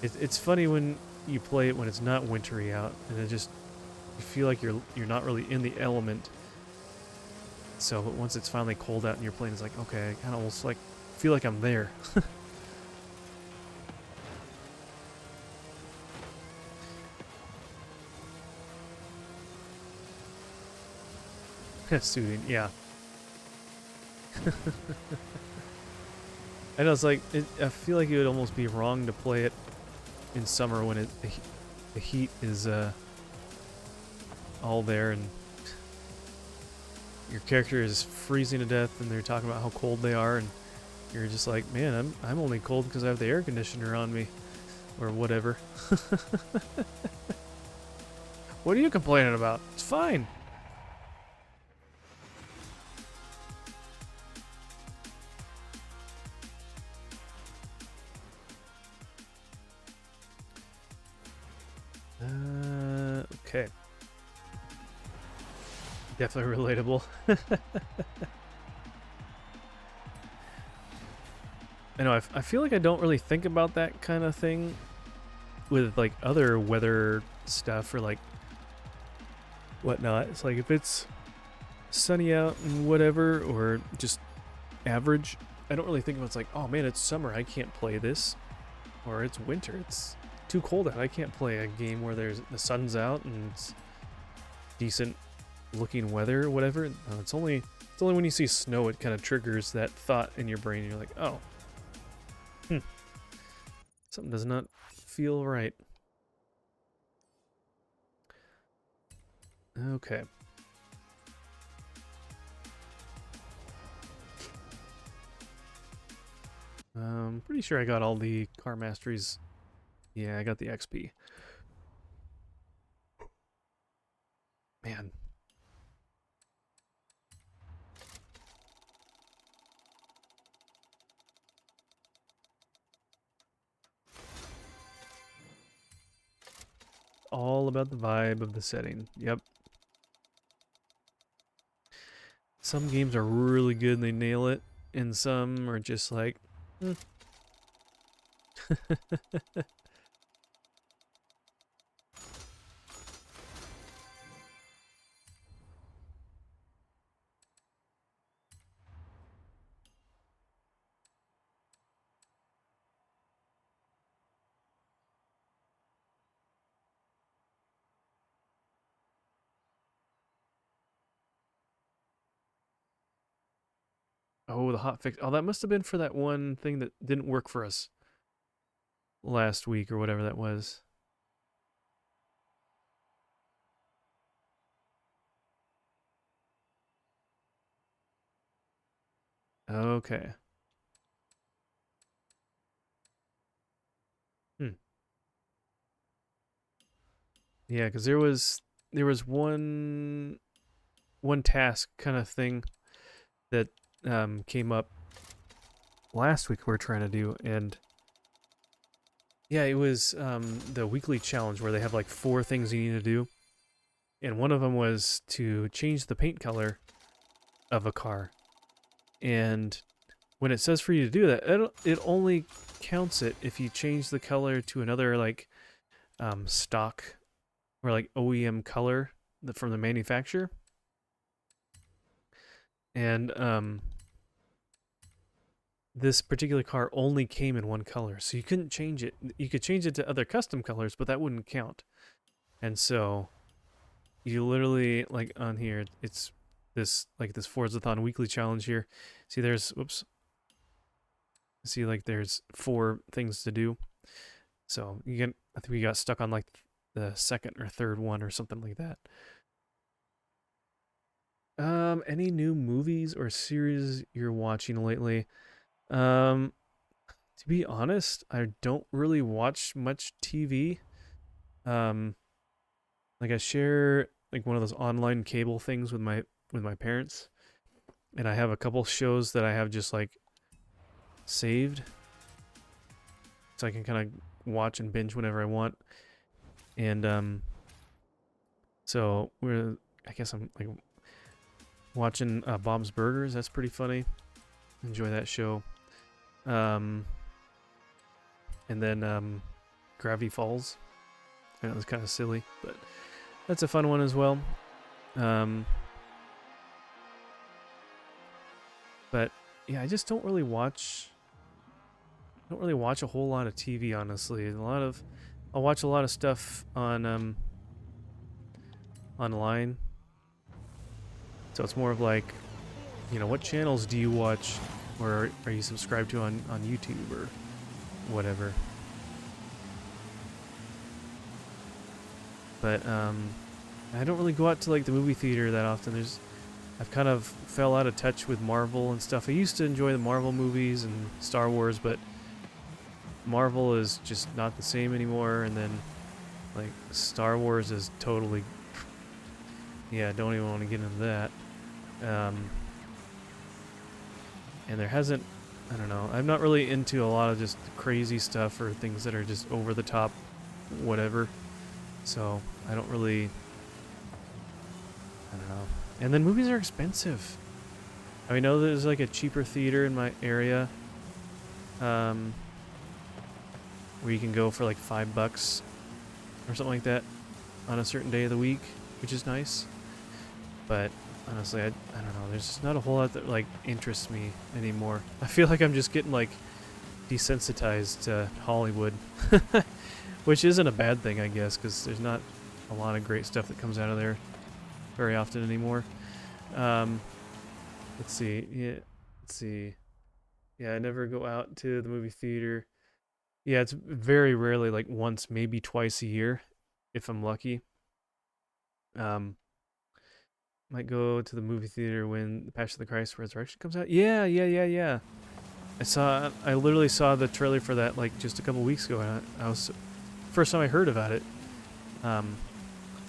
it's funny when you play it when it's not wintry out, and it just, you feel like you're not really in the element. So, but once it's finally cold out and you're playing, it's like, okay, I kind of almost like feel like I'm there. Soothing, yeah. I know, it's like, I feel like it would almost be wrong to play it in summer when the heat is all there and your character is freezing to death and they're talking about how cold they are, and you're just like, man, I'm only cold because I have the air conditioner on me or whatever. What are you complaining about? It's fine. Okay. Definitely relatable. I know, I feel like I don't really think about that kind of thing with like other weather stuff or like whatnot. It's like if it's sunny out and whatever, or just average, I don't really think about it's like, oh man, it's summer, I can't play this. Or it's winter, it's too cold out, I can't play a game where the sun's out and it's decent looking weather or whatever. No, it's only when you see snow it kind of triggers that thought in your brain. You're like, oh, something does not feel right. Okay. Pretty sure I got all the car masteries. Yeah, I got the XP. Man. All about the vibe of the setting. Yep. Some games are really good and they nail it, and some are just like, Oh, the hot fix. Oh, that must have been for that one thing that didn't work for us last week or whatever that was. Okay. Hmm. Yeah, because there was one task kind of thing that came up last week we are trying to do, and yeah, it was the weekly challenge where they have like 4 things you need to do, and one of them was to change the paint color of a car. And when it says for you to do that, it only counts it if you change the color to another like stock or like OEM color from the manufacturer. And this particular car only came in one color, so you couldn't change it. You could change it to other custom colors, but that wouldn't count. And so you literally, like on here, it's this Forzathon weekly challenge here. See, there's see, like there's 4 things to do. So you get, I think we got stuck on like the second or third one or something like that. Any new movies or series you're watching lately? To be honest, I don't really watch much TV. Um, like I share like one of those online cable things with my parents, and I have a couple shows that I have just like saved, so I can kind of watch and binge whenever I want. And so I guess I'm like watching Bob's Burgers. That's pretty funny. Enjoy that show. And then Gravity Falls. I know it's kind of silly, but that's a fun one as well. But yeah, I just don't really watch a whole lot of TV, honestly. I'll watch a lot of stuff on online. So it's more of like, what channels do you watch, or are you subscribed to on YouTube or whatever. But I don't really go out to like the movie theater that often. I've kind of fell out of touch with Marvel and stuff. I used to enjoy the Marvel movies and Star Wars, but Marvel is just not the same anymore. And then like Star Wars is totally, yeah, don't even want to get into that. And there hasn't, I don't know, I'm not really into a lot of just crazy stuff or things that are just over the top, whatever. So I don't really, I don't know. And then movies are expensive. I know there's like a cheaper theater in my area, where you can go for like $5 or something like that on a certain day of the week, which is nice. But honestly, I don't know. There's just not a whole lot that like interests me anymore. I feel like I'm just getting like desensitized to Hollywood, which isn't a bad thing, I guess, because there's not a lot of great stuff that comes out of there very often anymore. Let's see. Yeah, I never go out to the movie theater. Yeah, it's very rarely, like once, maybe twice a year, if I'm lucky. Um, might go to the movie theater when The Passion of the Christ Resurrection comes out. Yeah. I literally saw the trailer for that like just a couple weeks ago, and I was first time I heard about it.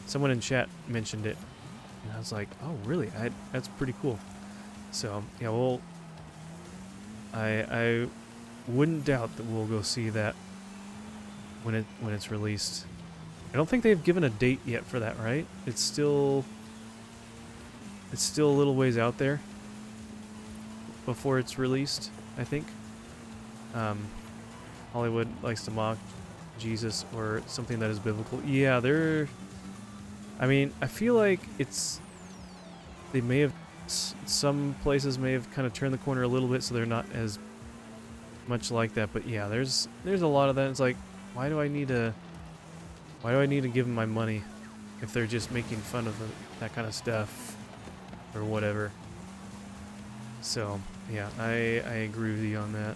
Someone in chat mentioned it, and I was like, oh really? That's pretty cool. So yeah, I wouldn't doubt that we'll go see that when it's released. I don't think they've given a date yet for that, right? It's still a little ways out there before it's released, I think. Hollywood likes to mock Jesus or something that is biblical. Yeah, I mean, I feel like they may have, some places may have kind of turned the corner a little bit, so they're not as much like that. But yeah, there's a lot of that. It's like, why do I need to give them my money if they're just making fun of that kind of stuff or whatever? So yeah, I agree with you on that.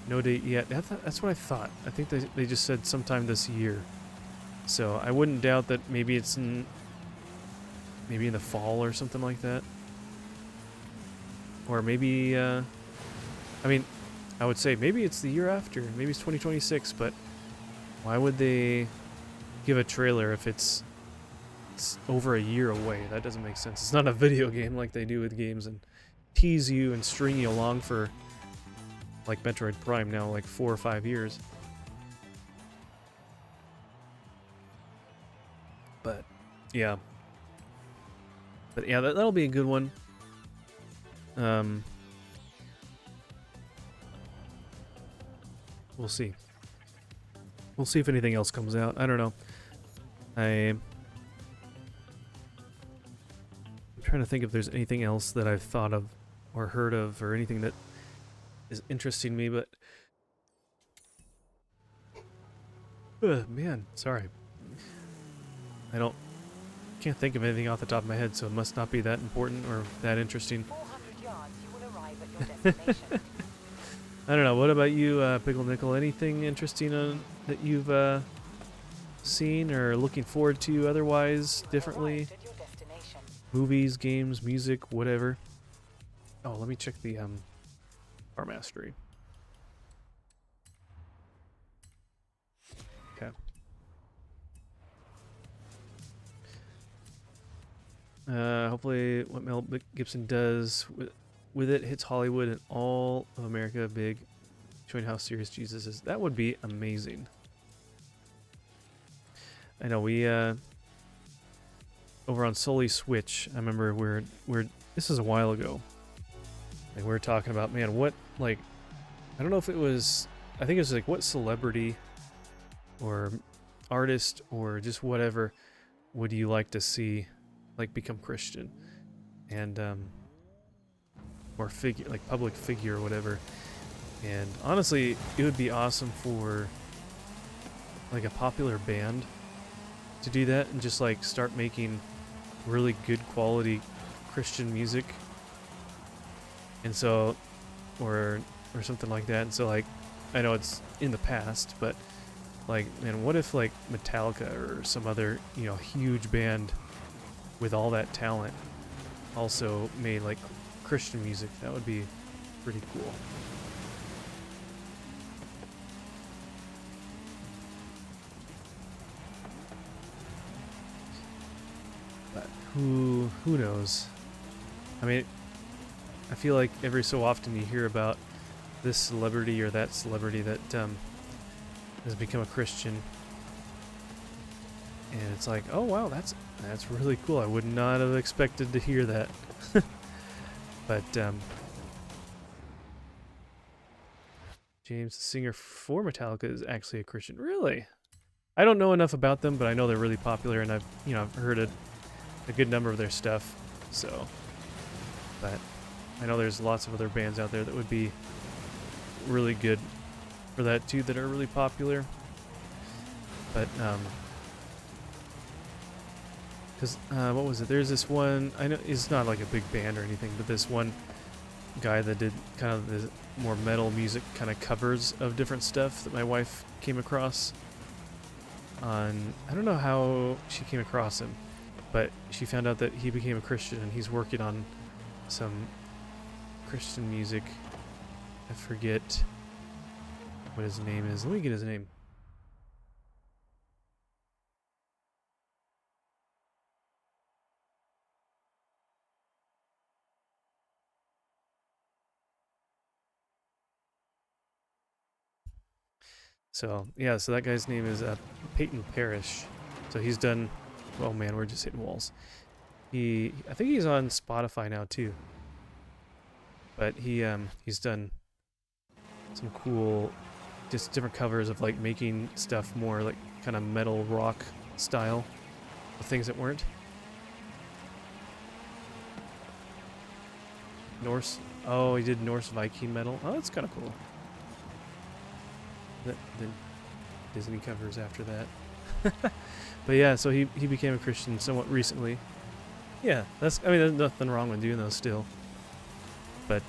No date yet. That's what I thought. I think they just said sometime this year. So I wouldn't doubt that maybe it's maybe in the fall or something like that. Or maybe I mean, I would say maybe it's the year after. Maybe it's 2026, but why would they give a trailer if it's over a year away? That doesn't make sense. It's not a video game like they do with games and tease you and string you along for, like Metroid Prime now, like 4 or 5 years. But yeah, that'll be a good one. We'll see. We'll see if anything else comes out. I don't know. I'm trying to think if there's anything else that I've thought of or heard of or anything that is interesting me, but man, sorry. Can't think of anything off the top of my head, so it must not be that important or that interesting. 400 yards, you will arrive at your destination. I don't know. What about you, Pickle Nickel? Anything interesting that you've seen or looking forward to otherwise, differently? Movies, games, music, whatever. Oh, let me check the Car Mastery. Okay. Hopefully what Mel Gibson does with it hits Hollywood and all of America big, showing how serious Jesus is. That would be amazing. I know we over on Sully Switch, I remember we're this is a while ago. Like we were talking about, man, what, like, I don't know if it was, I think it was like what celebrity or artist or just whatever would you like to see like become Christian, and or figure, like public figure or whatever. And honestly, it would be awesome for like a popular band to do that and just like start making really good quality Christian music, and so or something like that. And so, like, I know it's in the past, but like, man, what if like Metallica or some other, you know, huge band with all that talent also made like Christian music? That would be pretty cool. But who knows? I mean, I feel like every so often you hear about this celebrity or that celebrity that has become a Christian, and it's like, oh wow, that's really cool. I would not have expected to hear that. But James, the singer for Metallica, is actually a Christian. Really? I don't know enough about them, but I know they're really popular, and I've heard a good number of their stuff. So, but I know there's lots of other bands out there that would be really good for that too, that are really popular. But because what was it? There's this one, I know it's not like a big band or anything, but this one guy that did kind of the more metal music kind of covers of different stuff that my wife came across on, I don't know how she came across him, but she found out that he became a Christian and he's working on some Christian music. I forget what his name is. Let me get his name. So, yeah, so that guy's name is Peyton Parrish. So he's done, oh man, we're just hitting walls. I think he's on Spotify now too. But he's done some cool, just different covers of like making stuff more like kind of metal rock style of things that weren't. Norse, oh, he did Norse Viking metal. Oh, that's kind of cool. The Disney covers after that. But yeah, so he became a Christian somewhat recently. Yeah, I mean, there's nothing wrong with doing those still. But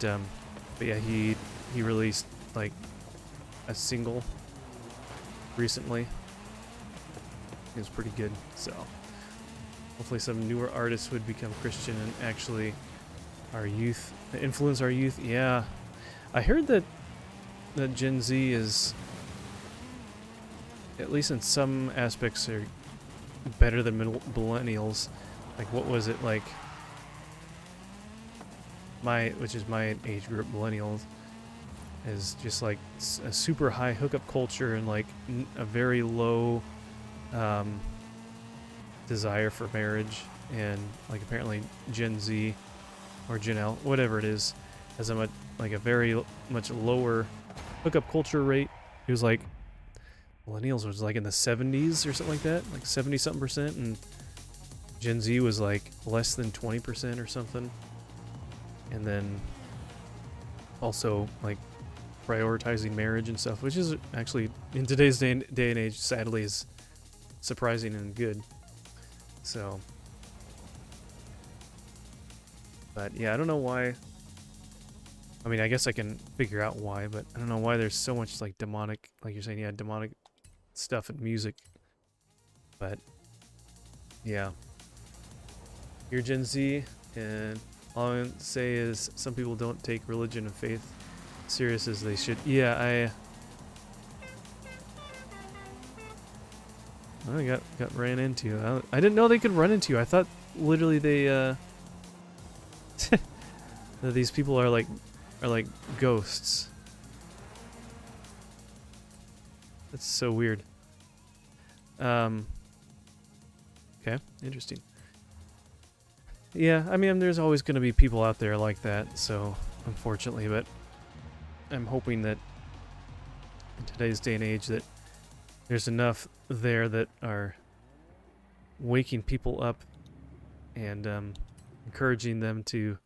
yeah, he released like a single recently. It was pretty good. So hopefully some newer artists would become Christian and actually influence our youth. Yeah, I heard that Gen Z is, at least in some aspects, are better than millennials. Like, what was it like? Which is my age group, millennials, is just like a super high hookup culture and like a very low desire for marriage. And like apparently Gen Z or Gen L, whatever it is, has a very much lower hookup culture rate. It was like millennials was like in the 70s or something like that, like 70 something percent, and Gen Z was like less than 20% or something. And then also like prioritizing marriage and stuff, which is actually in today's day and age, sadly, is surprising and good. So, but yeah, I don't know why. I mean, I guess I can figure out why, but I don't know why there's so much like demonic, like you're saying, yeah, demonic stuff in music. But yeah, you're Gen Z, and all I can say is some people don't take religion and faith serious as they should. Yeah, I got ran into. I didn't know they could run into you. I thought literally they that these people are like ghosts. That's so weird. Okay, interesting. Yeah, I mean, there's always going to be people out there like that, so unfortunately, but I'm hoping that in today's day and age that there's enough there that are waking people up and encouraging them to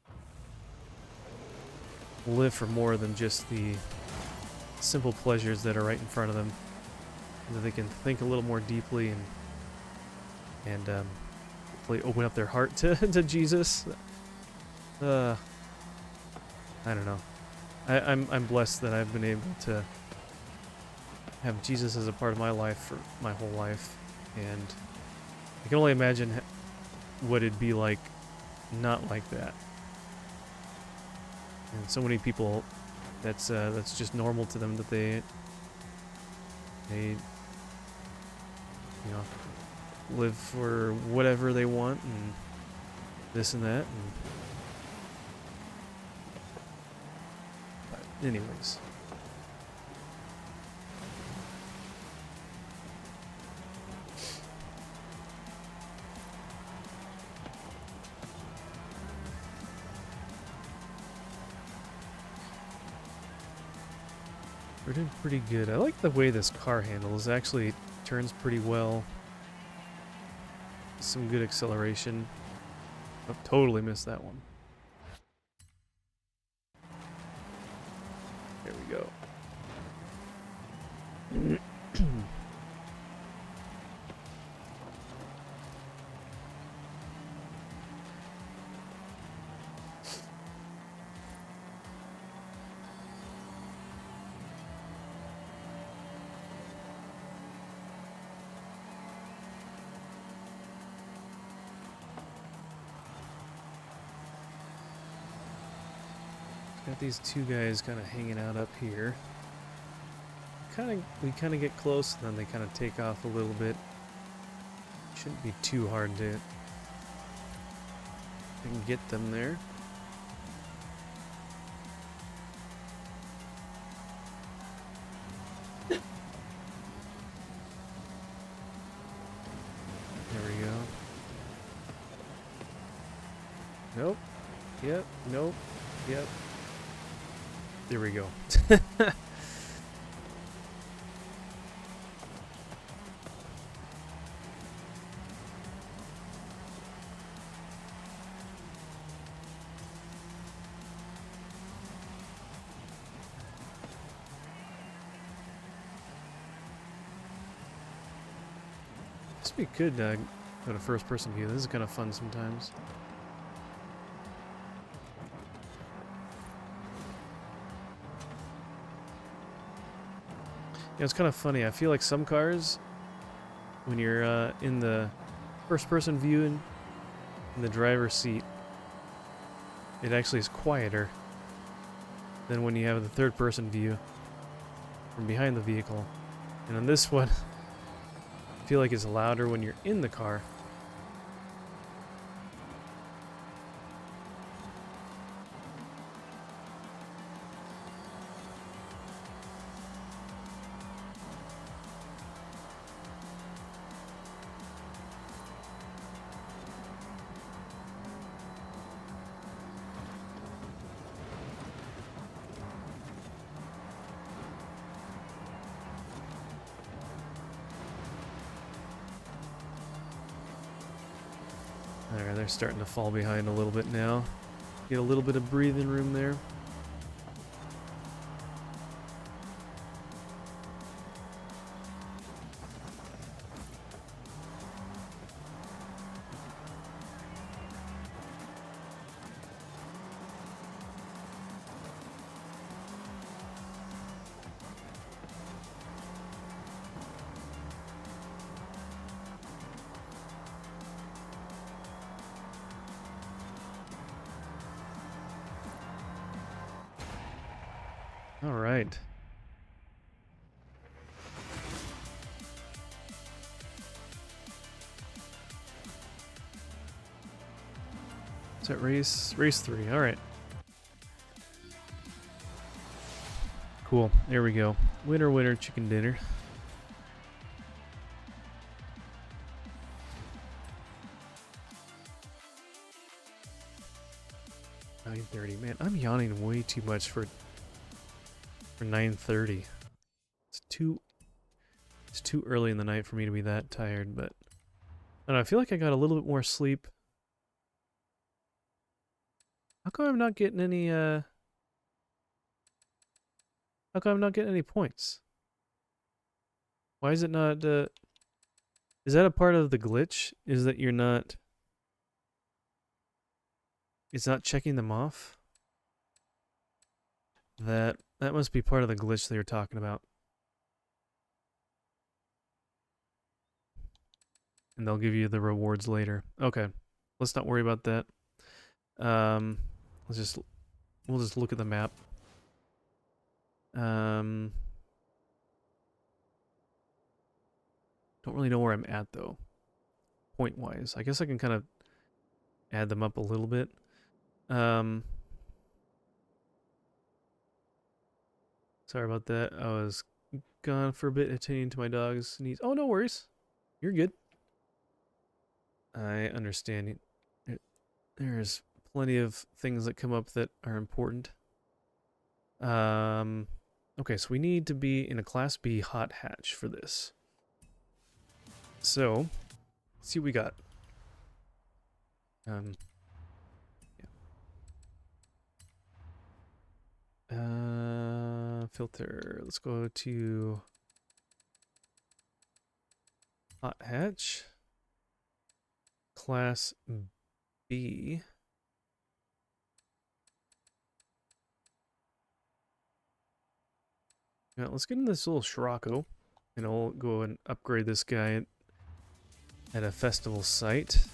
live for more than just the simple pleasures that are right in front of them, that they can think a little more deeply and hopefully open up their heart to Jesus. I don't know. I'm blessed that I've been able to have Jesus as a part of my life for my whole life, and I can only imagine what it'd be like not like that. And so many people, that's just normal to them, that they live for whatever they want and this and that. But anyways. We're doing pretty good. I like the way this car handles. It actually turns pretty well. Some good acceleration. Oh, totally missed that one. There we go. Got these two guys kind of hanging out up here. We kind of get close, and then they kind of take off a little bit. Shouldn't be too hard to get them there. There we go. Nope. Yep. Nope. Yep. There we go. This would be good to go to first person view. This is kind of fun sometimes. Yeah, it's kind of funny. I feel like some cars, when you're in the first-person view in the driver's seat, it actually is quieter than when you have the third-person view from behind the vehicle. And on this one, I feel like it's louder when you're in the car. Alright, they're starting to fall behind a little bit now. Get a little bit of breathing room there. Alright. Is that race 3? Alright. Cool. There we go. Winner, winner, chicken dinner. $9:30. Man, I'm yawning way too much for 9:30. It's too early in the night for me to be that tired, but I don't know, I feel like I got a little bit more sleep. How come I'm not getting any how come I'm not getting any points? Why is it not is that a part of the glitch? Is that you're not it's not checking them off? That must be part of the glitch they were talking about. And they'll give you the rewards later. Okay. Let's not worry about that. We'll just look at the map. Don't really know where I'm at though. Point wise. I guess I can kind of add them up a little bit. Sorry about that. I was gone for a bit attending to my dog's needs. Oh, no worries. You're good. I understand. There's plenty of things that come up that are important. Okay, so we need to be in a Class B hot hatch for this. So, let's see what we got. Yeah. Filter. Let's go to hot hatch. Class B. Now, let's get in this little Scirocco, and I'll go and upgrade this guy at a festival site.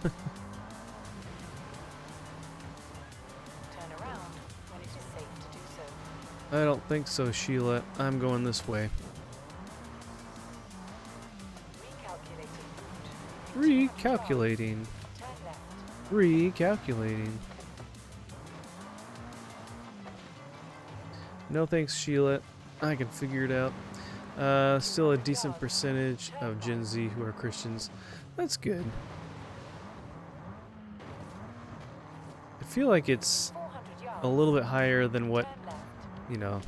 Turn around when it is safe to do so. I don't think so, Sheila. I'm going this way. Recalculating route. Recalculating. Turn left. Recalculating. No thanks, Sheila. I can figure it out. Still a decent percentage of Gen Z who are Christians. That's good. I feel like it's 400 yards. a little bit higher than what, Turn left. you know,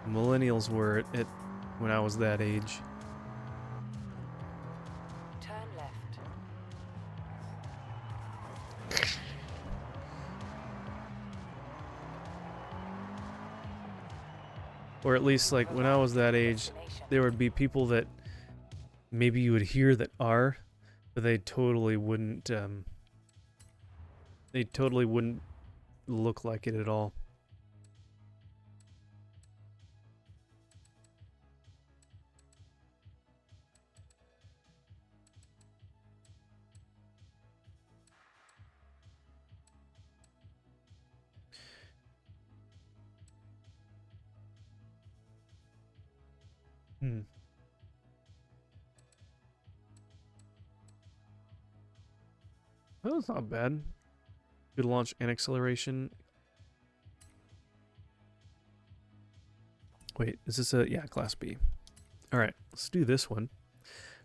millennials were at when I was that age. Turn left. Or at least, like, when I was that age, there would be people that maybe you would hear that R, but they totally wouldn't. They totally wouldn't look like it at all. Hmm. That was not bad. Good launch and acceleration. Wait, is this a... Yeah, Class B. Alright, let's do this one.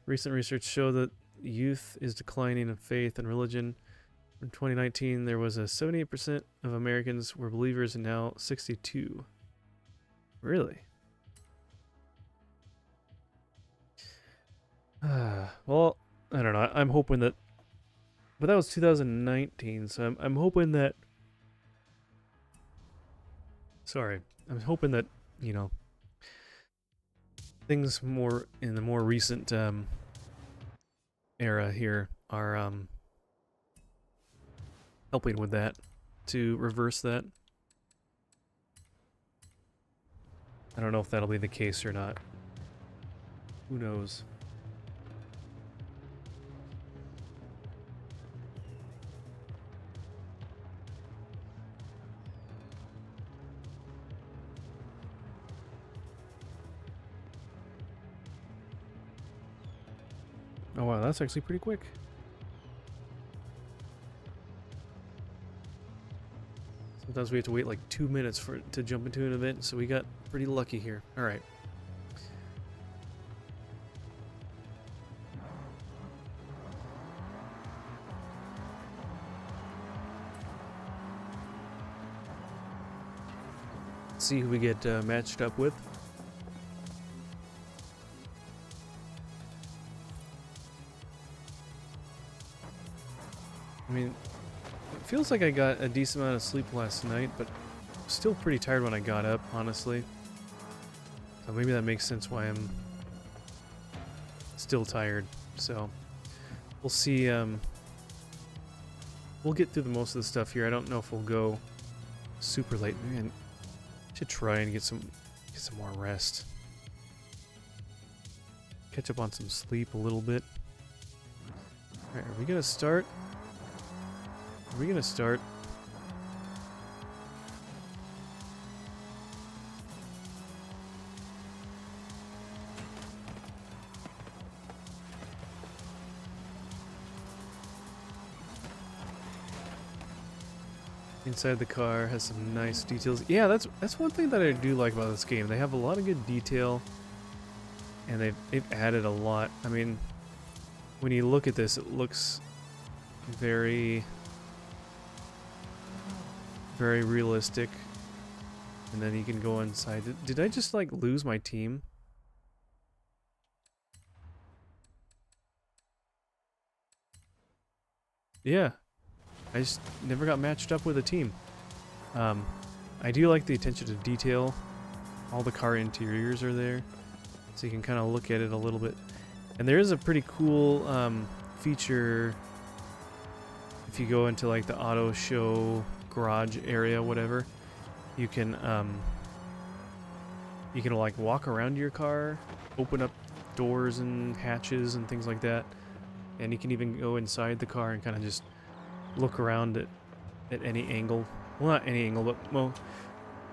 Recent research showed that youth is declining in faith and religion. In 2019, there was a 78% of Americans were believers, and now 62. Really? Well, I don't know. I'm hoping that... But that was 2019, so I'm hoping that... Sorry. I'm hoping that, you know, things more in the more recent era here are helping with that, to reverse that. I don't know if that'll be the case or not. Who knows? Oh wow, that's actually pretty quick. Sometimes we have to wait like 2 minutes for it to jump into an event, so we got pretty lucky here. Alright. Let's see who we get matched up with. I mean, it feels like I got a decent amount of sleep last night, but still pretty tired when I got up, honestly. So maybe that makes sense why I'm still tired. So we'll see. We'll get through the most of the stuff here. I don't know if we'll go super late. Maybe I should try and get some more rest. Catch up on some sleep a little bit. Alright, are we gonna start? Are we gonna start? Inside the car has some nice details. Yeah, that's one thing that I do like about this game. They have a lot of good detail, and they've added a lot. I mean, when you look at this, it looks very realistic. And then you can go inside. Did I just like lose my team? Yeah. I just never got matched up with a team. I do like the attention to detail. All the car interiors are there, so you can kind of look at it a little bit. And there is a pretty cool feature if you go into like the auto show garage area, whatever. You can like walk around your car, open up doors and hatches and things like that, and you can even go inside the car and kind of just look around at any angle. Well, not any angle, but well,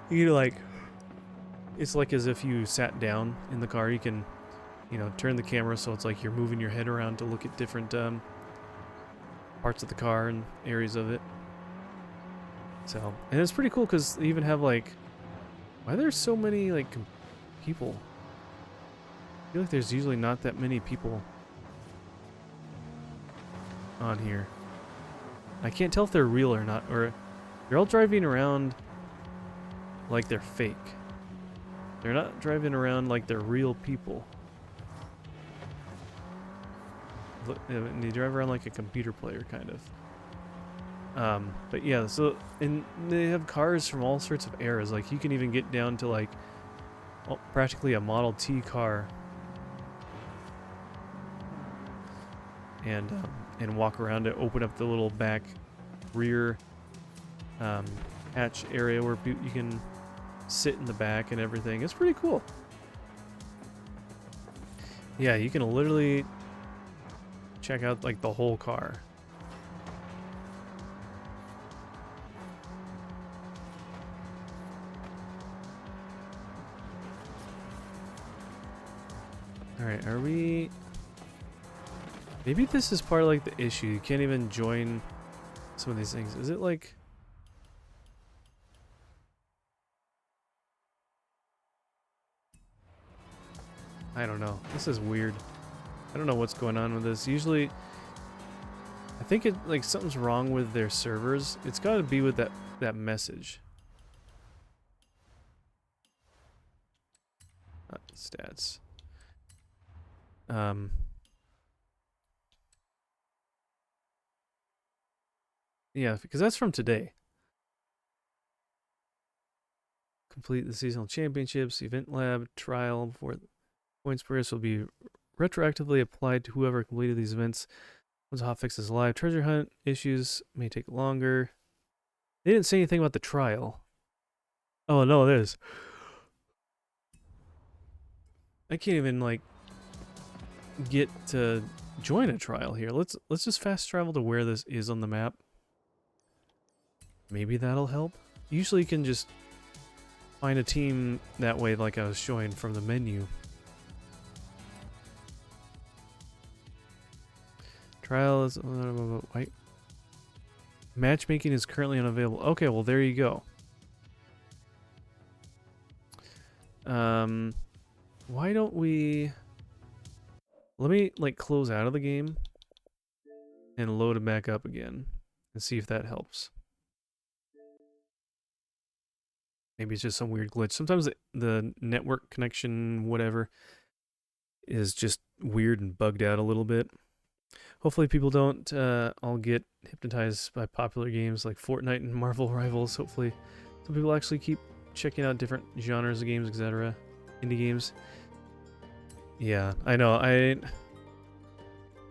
you like, it's like as if you sat down in the car. You can, you know, turn the camera so it's like you're moving your head around to look at different parts of the car and areas of it. So, and it's pretty cool because they even have like, why are there so many like people? I feel like there's usually not that many people on here. I can't tell if they're real or not, or they're all driving around like they're fake. They're not driving around like they're real people. They drive around like a computer player, kind of. But yeah, so, and they have cars from all sorts of eras. Like, you can even get down to like practically a Model T car and walk around it. Open up the little back rear hatch area where you can sit in the back and everything. It's pretty cool. Yeah, you can literally check out like the whole car. Alright, are we... Maybe this is part of like the issue. You can't even join some of these things. Is it like... I don't know. This is weird. I don't know what's going on with this. Usually, I think it like something's wrong with their servers. It's got to be with that message. Stats. Yeah, because that's from today. Complete the seasonal championships, event lab, trial before points progress will be retroactively applied to whoever completed these events. Once hotfix is live, treasure hunt issues may take longer. They didn't say anything about the trial. Oh no, it is. I can't even like get to join a trial here. Let's just fast travel to where this is on the map. Maybe that'll help. Usually you can just find a team that way like I was showing from the menu. Trial is... Wait. Matchmaking is currently unavailable. Okay, well there you go. Why don't we... Let me like close out of the game and load it back up again and see if that helps. Maybe it's just some weird glitch. Sometimes the network connection, whatever, is just weird and bugged out a little bit. Hopefully people don't all get hypnotized by popular games like Fortnite and Marvel Rivals. Hopefully some people actually keep checking out different genres of games, etc. Indie games. Yeah, I know.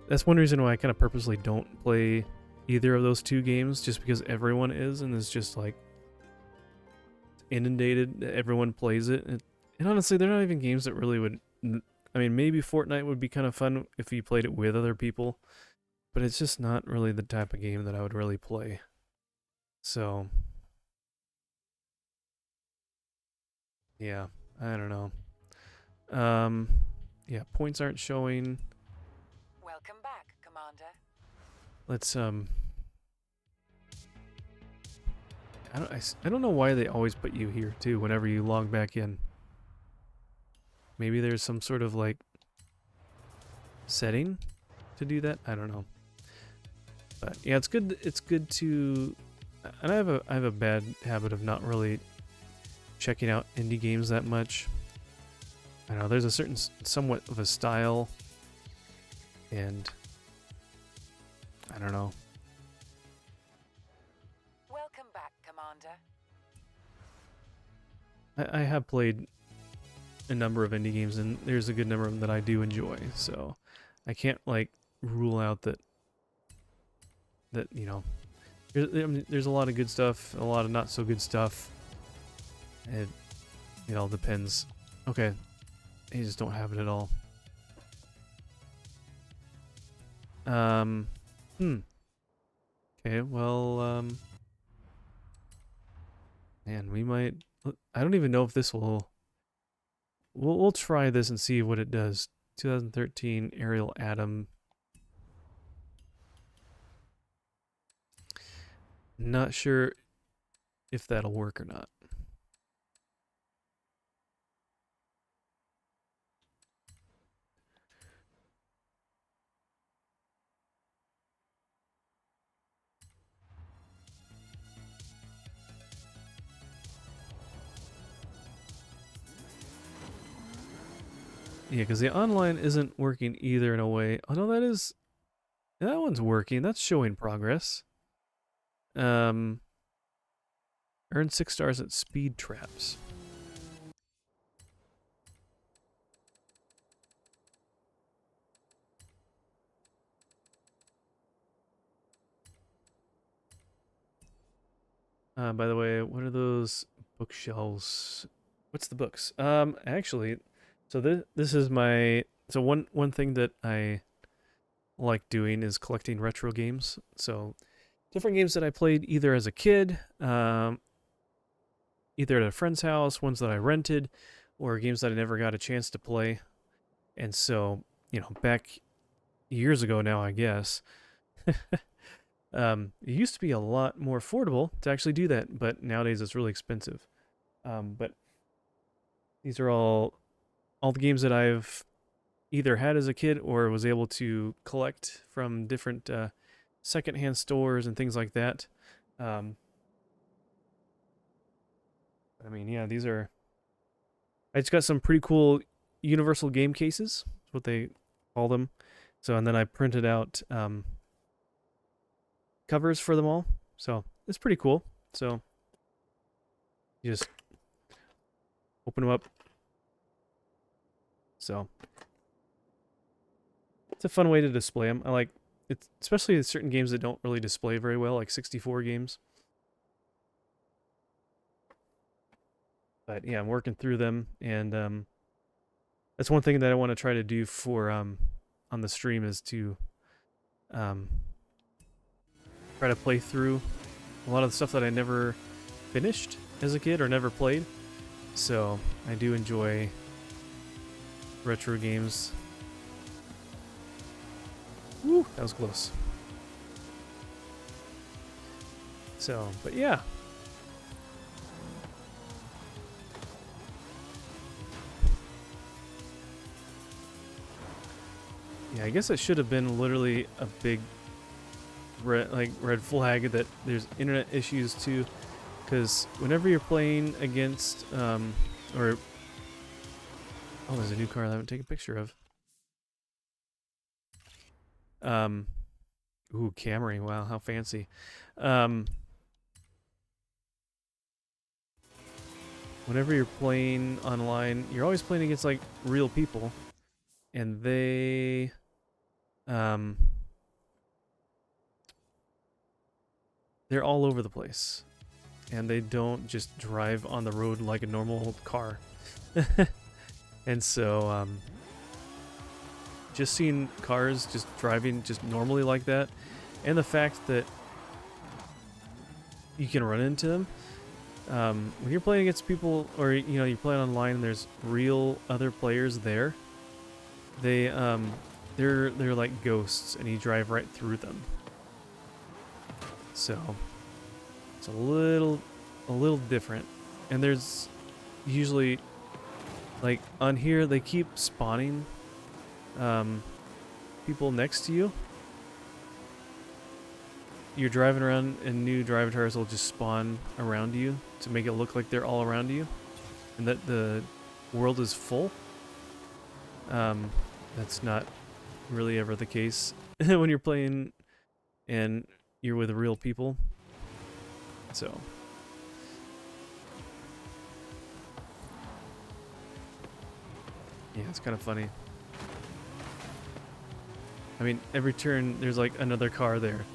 That's one reason why I kind of purposely don't play either of those two games, just because everyone is, and it's just like inundated. Everyone plays it, and honestly, they're not even games that really would... I mean, maybe Fortnite would be kind of fun if you played it with other people, but it's just not really the type of game that I would really play. So, yeah, I don't know. Yeah, points aren't showing. Welcome back, Commander. Let's I don't know why they always put you here too whenever you log back in. Maybe there's some sort of like setting to do that. I don't know. But yeah, it's good to... And I have a bad habit of not really checking out indie games that much. I don't know, there's a certain somewhat of a style, and I don't know. Welcome back, Commander. I have played a number of indie games, and there's a good number of them that I do enjoy, so I can't like rule out that you know, there's a lot of good stuff, a lot of not so good stuff. It all depends. Okay, I just don't have it at all. Okay, well, man, we might... I don't even know if this will... We'll try this and see what it does. 2013 Aerial Atom. Not sure if that'll work or not. Yeah, because the online isn't working either in a way. Oh no, that one's working. That's showing progress. Earn 6 stars at speed traps. By the way, what are those bookshelves? What's the books? Actually, so this is my so one thing that I like doing is collecting retro games. So different games that I played either as a kid, either at a friend's house, ones that I rented, or games that I never got a chance to play. And so, back years ago now, I guess, it used to be a lot more affordable to actually do that, but nowadays it's really expensive. But these are all the games that I've either had as a kid or was able to collect from different secondhand stores and things like that. Um, I mean, yeah, these are. I just got some pretty cool universal game cases. That's what they call them. So, and then I printed out covers for them all. So it's pretty cool. So you just open them up. So it's a fun way to display them. I like it, especially certain games that don't really display very well, like 64 games. But yeah, I'm working through them, and that's one thing that I want to try to do for on the stream is to um, try to play through a lot of the stuff that I never finished as a kid or never played. So I do enjoy retro games. Woo, that was close. So, but yeah. Yeah, I guess it should have been literally a big red flag that there's internet issues too, because whenever you're playing against or oh, there's a new car that I haven't taken a picture of. Ooh, Camry, wow, how fancy. Whenever you're playing online, you're always playing against like real people, and they they're all over the place, and they don't just drive on the road like a normal car. And so just seeing cars just driving just normally like that, and the fact that you can run into them when you're playing against people, or you're playing online and there's real other players there, they're like ghosts and you drive right through them. So it's a little different. And there's usually, like on here, they keep spawning people next to you. You're driving around and new drive cars will just spawn around you to make it look like they're all around you and that the world is full. That's not really ever the case when you're playing and you're with real people. So yeah, it's kind of funny. I mean, every turn there's like another car there.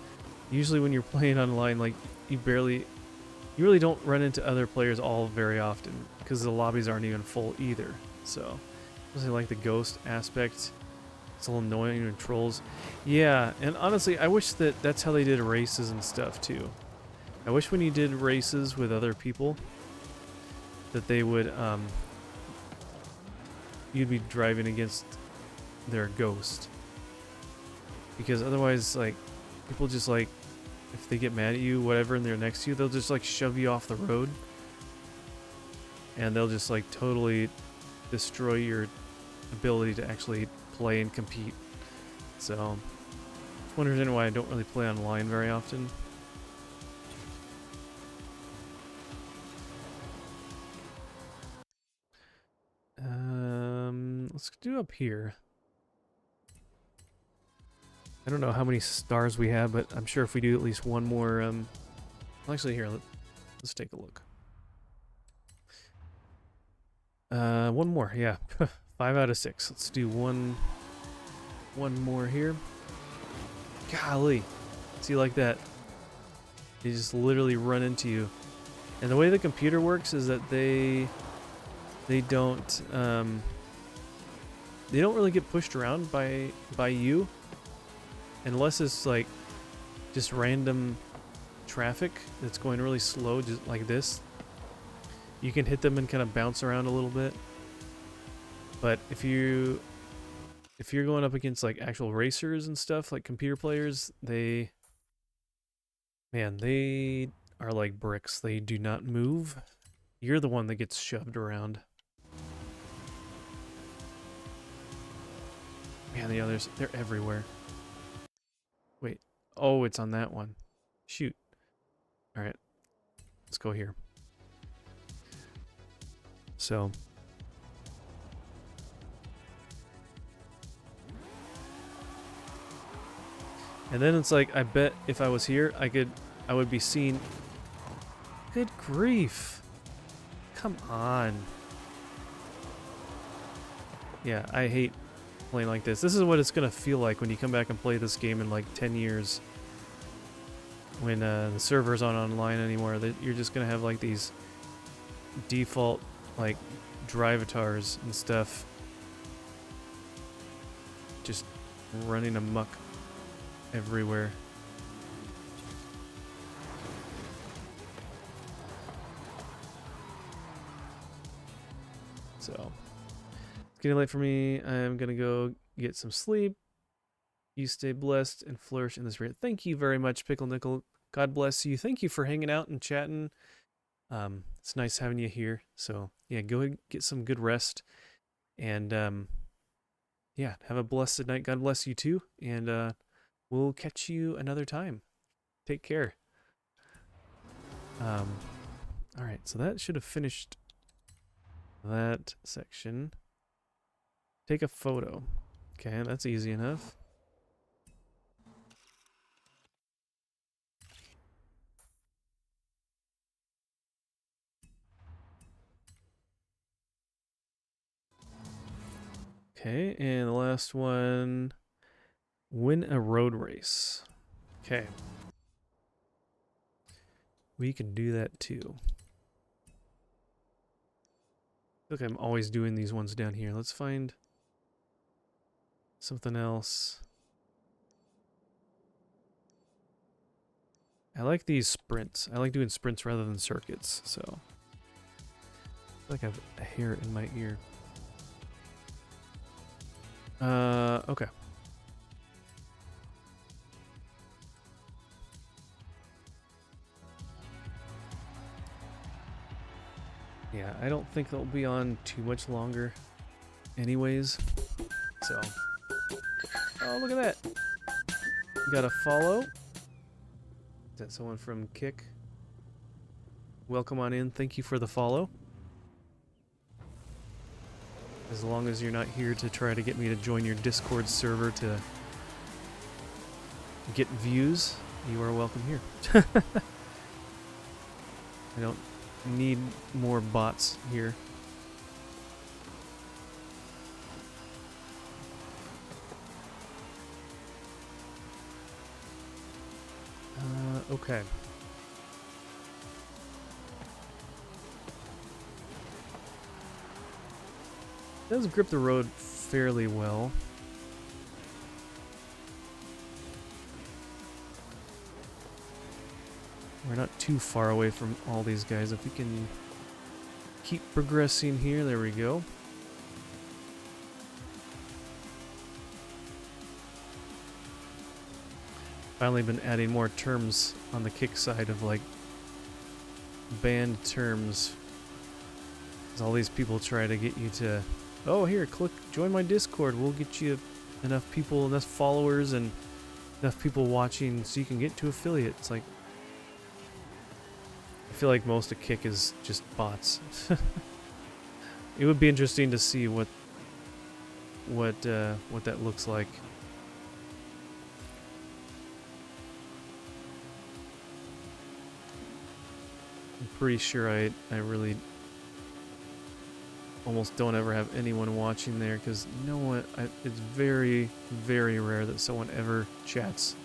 Usually when you're playing online, like you really don't run into other players all very often because the lobbies aren't even full either. So especially like the ghost aspect, it's a little annoying and trolls. Yeah, and honestly, I wish that's how they did races and stuff too. I wish when you did races with other people that they would you'd be driving against their ghost, because otherwise, like, people just like, if they get mad at you, whatever, and they're next to you, they'll just like shove you off the road, and they'll just like totally destroy your ability to actually play and compete. So it's one reason why I don't really play online very often. Let's do up here. I don't know how many stars we have, but I'm sure if we do at least one more, actually here, let's take a look. One more, yeah. 5 out of 6. Let's do one more here. Golly. See, like that. They just literally run into you. And the way the computer works is that they don't really get pushed around by you unless it's like just random traffic that's going really slow, just like this. You can hit them and kind of bounce around a little bit. But if you're going up against like actual racers and stuff, like computer players, they are like bricks. They do not move. You're the one that gets shoved around. Man, the others, they're everywhere. Wait. Oh, it's on that one. Shoot. Alright. Let's go here. So. And then it's like, I bet if I was here, I would be seen. Good grief. Come on. Yeah, I hate playing like this. This is what it's going to feel like when you come back and play this game in like 10 years. When the servers aren't online anymore, you're just going to have like these default like drivatars and stuff just running amok everywhere. So, it's getting late for me. I'm going to go get some sleep. You stay blessed and flourish in this rate. Thank you very much, Pickle Nickel. God bless you. Thank you for hanging out and chatting. It's nice having you here. So, yeah, go ahead and get some good rest. And, yeah, have a blessed night. God bless you too. And we'll catch you another time. Take care. All right, so that should have finished that section. Take a photo. Okay, that's easy enough. Okay, and the last one, win a road race. Okay. We can do that too. Look, I'm always doing these ones down here. Let's find something else. I like these sprints. I like doing sprints rather than circuits, so. I feel like I have a hair in my ear. Okay. Yeah, I don't think they'll be on too much longer anyways. So. Oh, look at that. Got a follow. Is that someone from Kick? Welcome on in. Thank you for the follow. As long as you're not here to try to get me to join your Discord server to get views, you are welcome here. I don't need more bots here. Okay. Does grip the road fairly well. We're not too far away from all these guys. If we can keep progressing here, there we go. Finally been adding more terms on the Kick side of like banned terms. As all these people try to get you to, oh here, click join my Discord. We'll get you enough people, enough followers, and enough people watching so you can get to affiliate. It's like, I feel like most of Kick is just bots. It would be interesting to see what that looks like. I'm pretty sure I really almost don't ever have anyone watching there because no one. It's very, very rare that someone ever chats.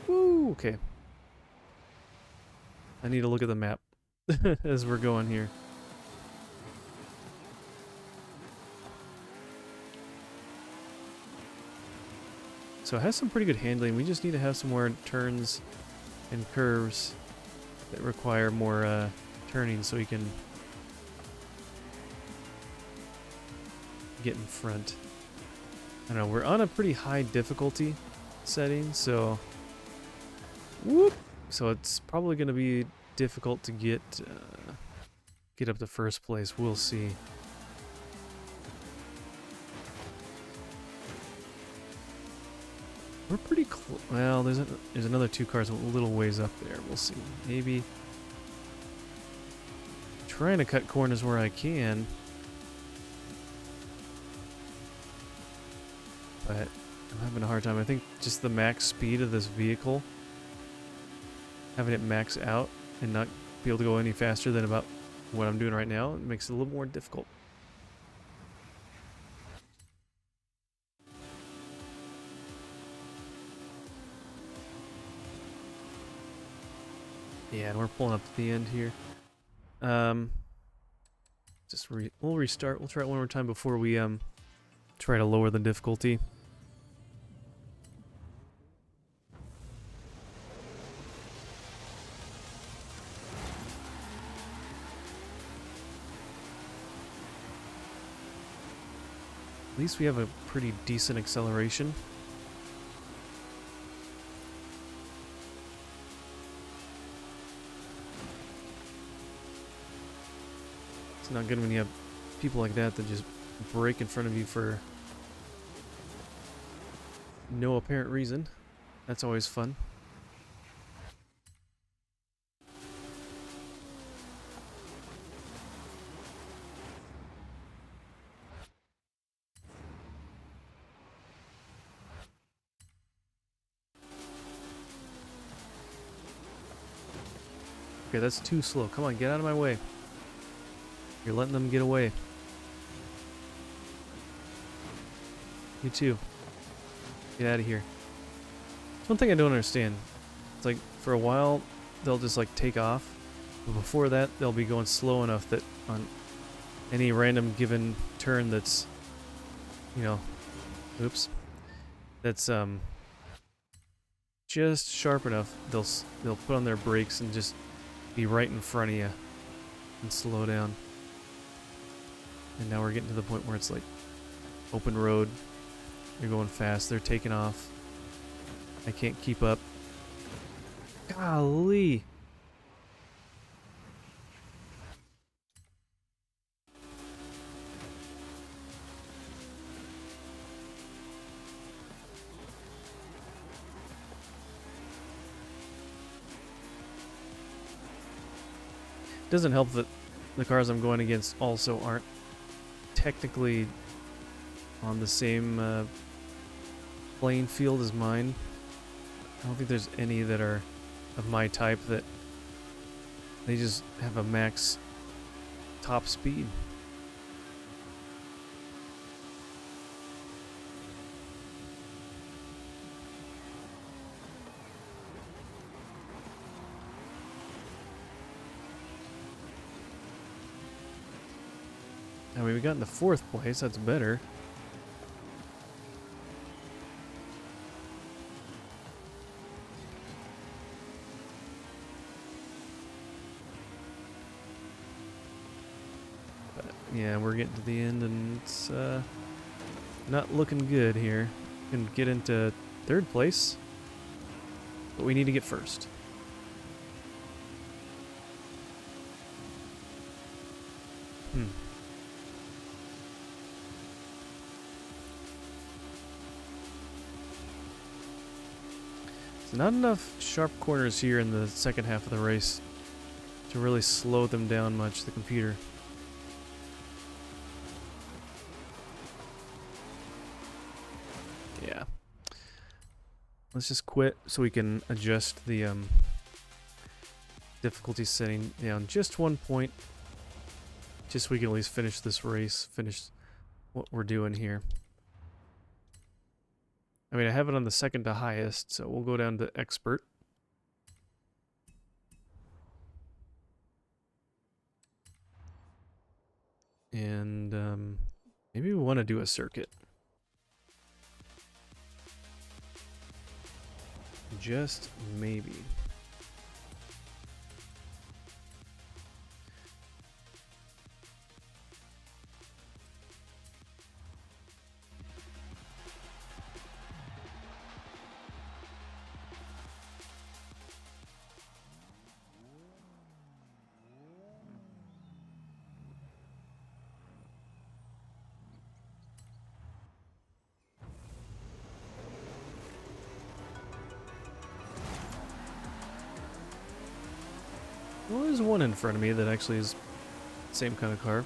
Woo! okay. I need to look at the map as we're going here. So it has some pretty good handling. We just need to have some more turns and curves that require more turning so we can get in front. I don't know, we're on a pretty high difficulty setting, so whoop! So it's probably going to be difficult to get up to first place. We'll see. We're pretty close. Well, there's another 2 cars a little ways up there. We'll see. Maybe trying to cut corners where I can, but I'm having a hard time. I think just the max speed of this vehicle, having it max out and not be able to go any faster than about what I'm doing right now, it makes it a little more difficult. Yeah, and we're pulling up to the end here. We'll restart. We'll try it one more time before we try to lower the difficulty. At least we have a pretty decent acceleration. It's not good when you have people like that just brake in front of you for no apparent reason. That's always fun. Okay, that's too slow. Come on, get out of my way. You're letting them get away. You too. Get out of here. It's one thing I don't understand. It's like, for a while, they'll just like take off. But before that, they'll be going slow enough that on any random given turn that's, you know, oops, that's just sharp enough, they'll put on their brakes and just be right in front of you and slow down. And now we're getting to the point where it's like open road. You're going fast. They're taking off. I can't keep up. Golly. Doesn't help that the cars I'm going against also aren't technically on the same playing field as mine. I don't think there's any that are of my type that they just have a max top speed. I mean, we got in the 4th place, that's better. But yeah, we're getting to the end and it's not looking good here. Can get into 3rd place, but we need to get 1st. Not enough sharp corners here in the second half of the race to really slow them down much, the computer. Yeah. Let's just quit so we can adjust the difficulty setting down just 1 point. Just so we can at least finish this race, finish what we're doing here. I mean, I have it on the 2nd to highest, so we'll go down to expert. And maybe we want to do a circuit. Just maybe. Well, there's one in front of me that actually is the same kind of car.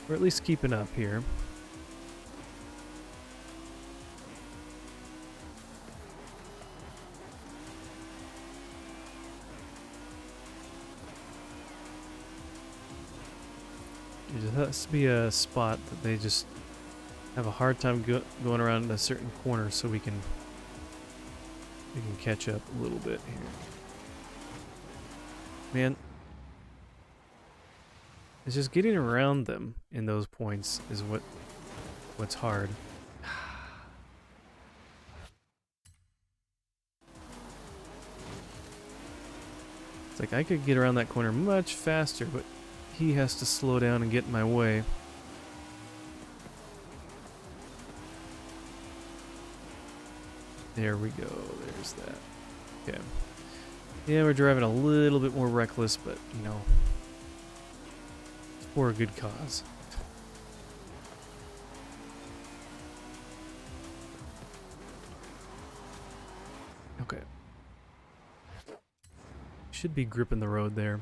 Or at least keeping up here. There has to be a spot that they just have a hard time going around a certain corner, so we can catch up a little bit here. Man, it's just getting around them in those points is what's hard. It's like I could get around that corner much faster, but he has to slow down and get in my way. There we go. There's that. Okay. Yeah, we're driving a little bit more reckless, but, you know, it's for a good cause. Okay. Should be gripping the road there.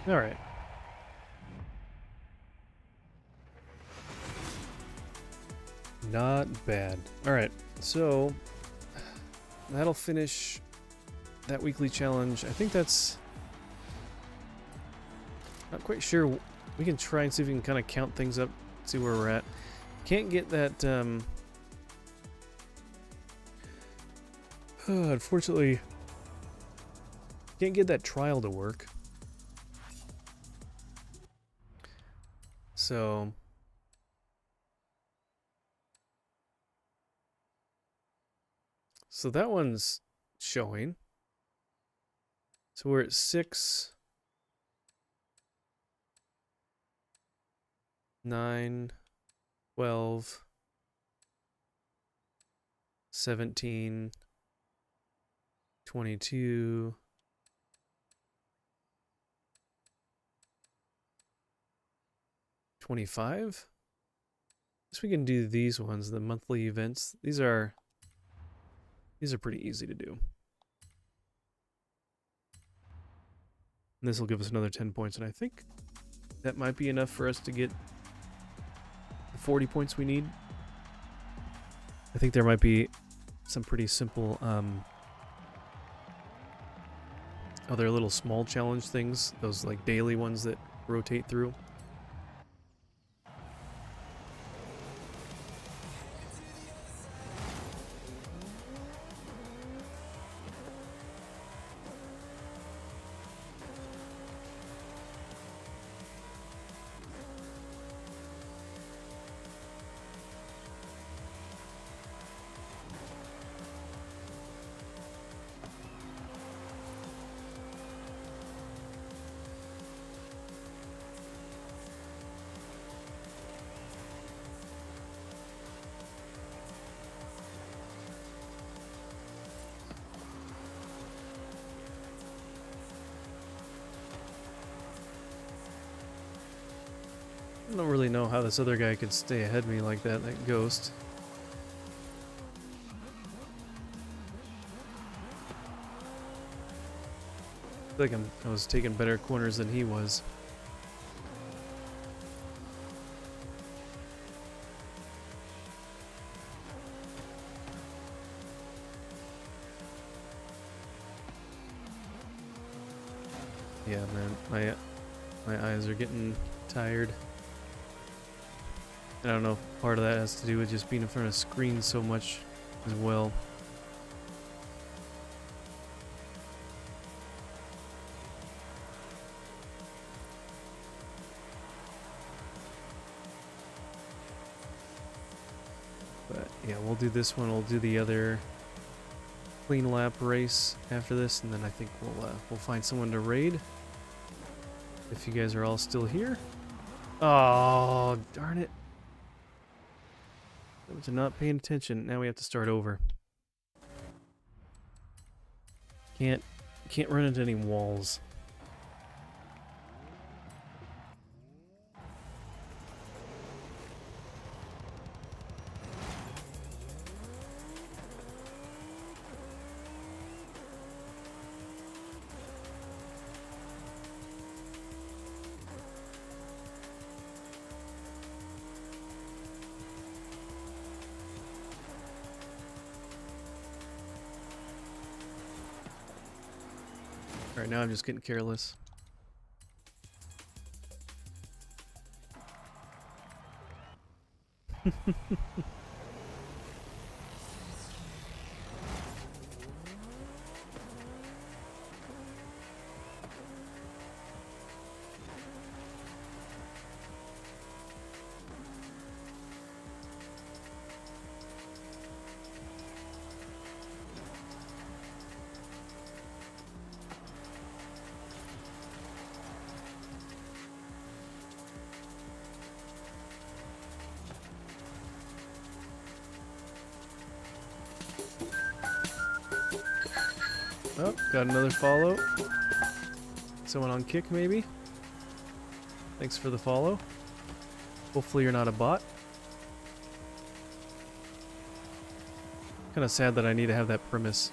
All right. Not bad. All right. So that'll finish that weekly challenge. I think that's not quite sure. We can try and see if we can kind of count things up, see where we're at. Can't get that unfortunately can't get that trial to work. So that one's showing. So we're at 6, 9, 12, 17, 22, 25. Guess we can do these ones, the monthly events. These are pretty easy to do. And this will give us another 10 points, and I think that might be enough for us to get the 40 points we need. I think there might be some pretty simple other little small challenge things, those like daily ones that rotate through. I don't really know how this other guy could stay ahead of me like that ghost. I feel like I was taking better corners than he was. Yeah, man, my eyes are getting tired. I don't know if part of that has to do with just being in front of screens so much as well. But yeah, we'll do this one. We'll do the other clean lap race after this, and then I think we'll find someone to raid. If you guys are all still here. Oh, darn it. To not paying attention. Now we have to start over. Can't run into any walls. Alright, now I'm just getting careless. Oh, got another follow. Someone on kick, maybe? Thanks for the follow. Hopefully you're not a bot. Kind of sad that I need to have that premise.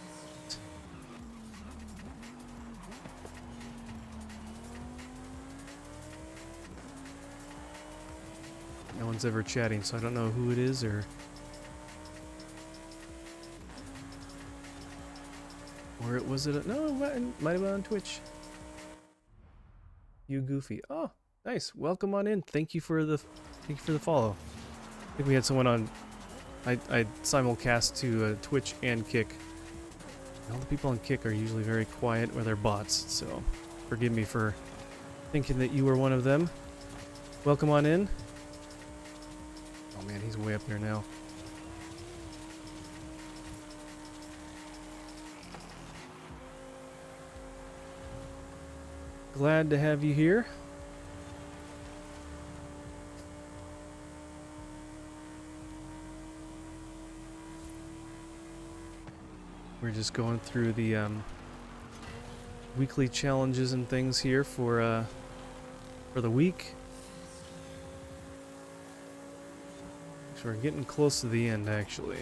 No one's ever chatting, so I don't know who it is or... Or it was it? No, it might have been on Twitch. You goofy. Oh, nice. Welcome on in. Thank you for the follow. I think we had someone on. I simulcast to Twitch and Kick. And all the people on Kick are usually very quiet or they're bots, so forgive me for thinking that you were one of them. Welcome on in. Oh man, he's way up there now. Glad to have you here. We're just going through the weekly challenges and things here for the week. So we're getting close to the end, actually.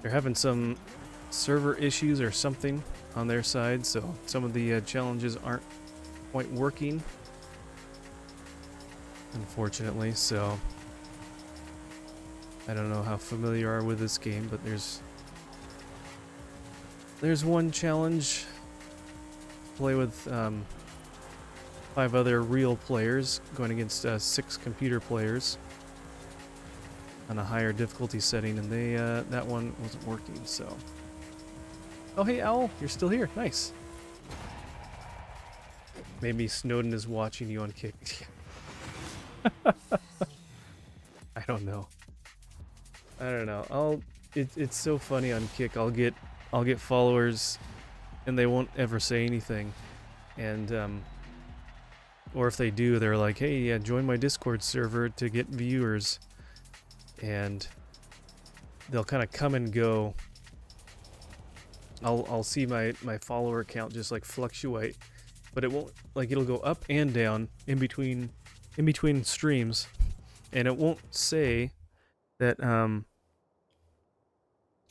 They're having some server issues or something on their side, so some of the challenges aren't quite working, unfortunately. So I don't know how familiar you are with this game, but there's one challenge. Play with 5 other real players going against 6 computer players on a higher difficulty setting, and they that one wasn't working. So, oh hey Owl, you're still here. Nice. Maybe Snowden is watching you on Kick. I don't know. I don't know. It's so funny on Kick. I'll get followers, and they won't ever say anything, and or if they do, they're like, "Hey, yeah, join my Discord server to get viewers," and they'll kind of come and go. I'll see my follower count just like fluctuate, but it won't, like, it'll go up and down in between streams, and it won't say that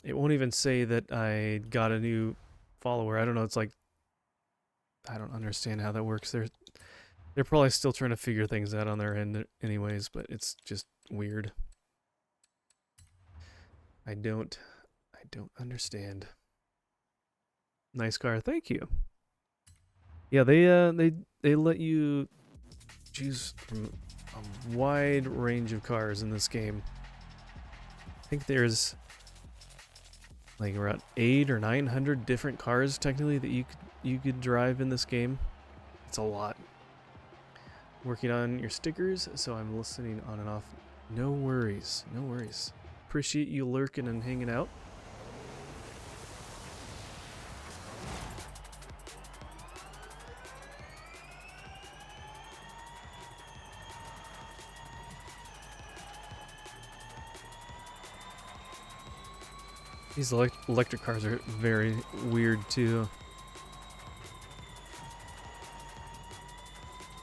it won't even say that I got a new follower. I don't know. It's like, I don't understand how that works. They're probably still trying to figure things out on their end anyways, but it's just weird. I don't understand. Nice car, thank you. Yeah, they let you choose from a wide range of cars in this game. I think there's like around 800 or 900 different cars technically that you could drive in this game. It's a lot. Working on your stickers, so I'm listening on and off. No worries, no worries. Appreciate you lurking and hanging out. These electric cars are very weird too.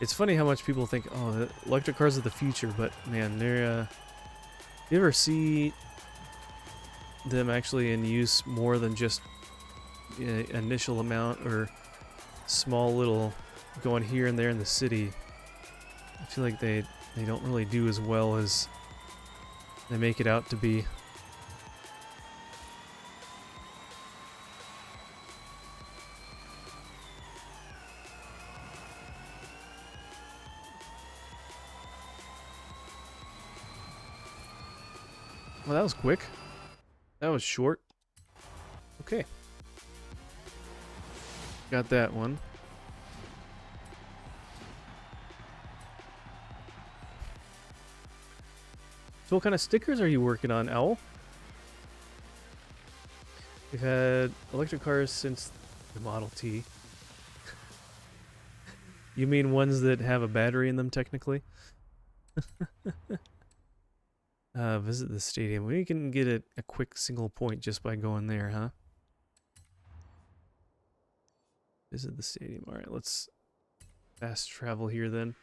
It's funny how much people think, oh, the electric cars are the future, but man, they're you ever see them actually in use more than just initial amount or small little going here and there in the city? I feel like they don't really do as well as they make it out to be. Well, that was quick. That was short. Okay. Got that one. So what kind of stickers are you working on, Owl? We've had electric cars since the Model T. You mean ones that have a battery in them, technically? Visit the stadium. We can get a quick single point just by going there, huh? Visit the stadium. Alright, let's fast travel here then.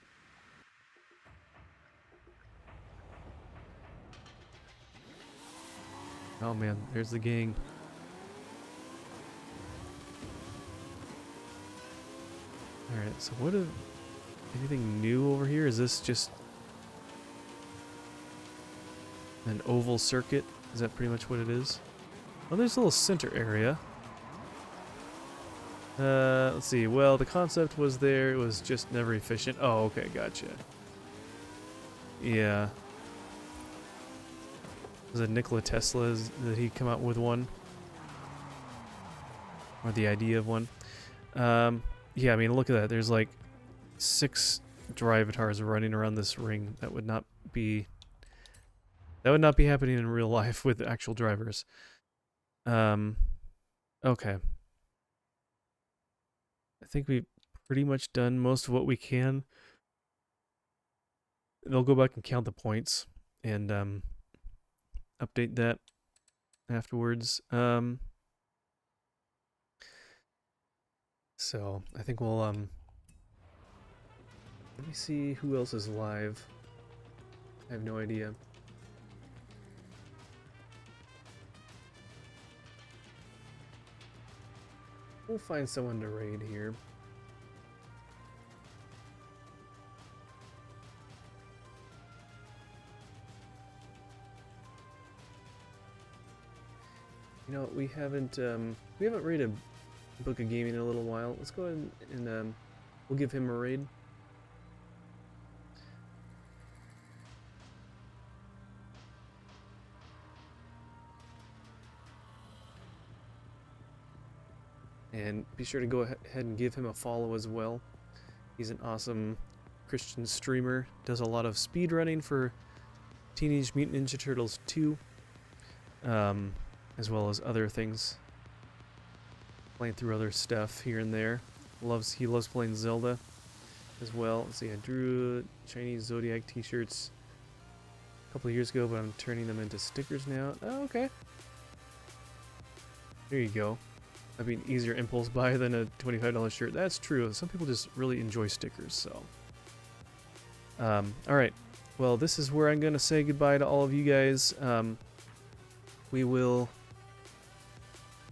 Oh man, there's the gang. Alright, so anything new over here? Is this just an oval circuit? Is that pretty much what it is? Oh, there's a little center area. Let's see. Well, the concept was there. It was just never efficient. Oh, okay, gotcha. Yeah. Was it Nikola Tesla's that he come out with one? Or the idea of one? Yeah, I mean, look at that. There's like 6 drivatars running around this ring. That would not be happening in real life with actual drivers. Okay. I think we've pretty much done most of what we can. They'll go back and count the points and update that afterwards. So I think we'll let me see who else is live. I have no idea. We'll find someone to raid here. You know, we haven't raided Book of Gaming in a little while. Let's go ahead and we'll give him a raid. And be sure to go ahead and give him a follow as well. He's an awesome Christian streamer. Does a lot of speedrunning for Teenage Mutant Ninja Turtles 2. As well as other things. Playing through other stuff here and there. He loves playing Zelda as well. Let's see, I drew Chinese Zodiac t-shirts a couple of years ago, but I'm turning them into stickers now. Oh, okay. There you go. That'd be an easier impulse buy than a $25 shirt. That's true. Some people just really enjoy stickers, so. Alright. Well, this is where I'm going to say goodbye to all of you guys. We will...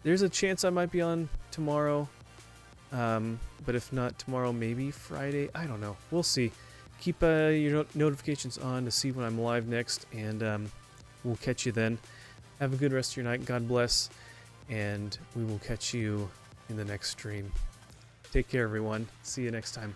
There's a chance I might be on tomorrow. But if not tomorrow, maybe Friday. I don't know. We'll see. Keep your notifications on to see when I'm live next. And we'll catch you then. Have a good rest of your night. God bless. And we will catch you in the next stream. Take care, everyone. See you next time.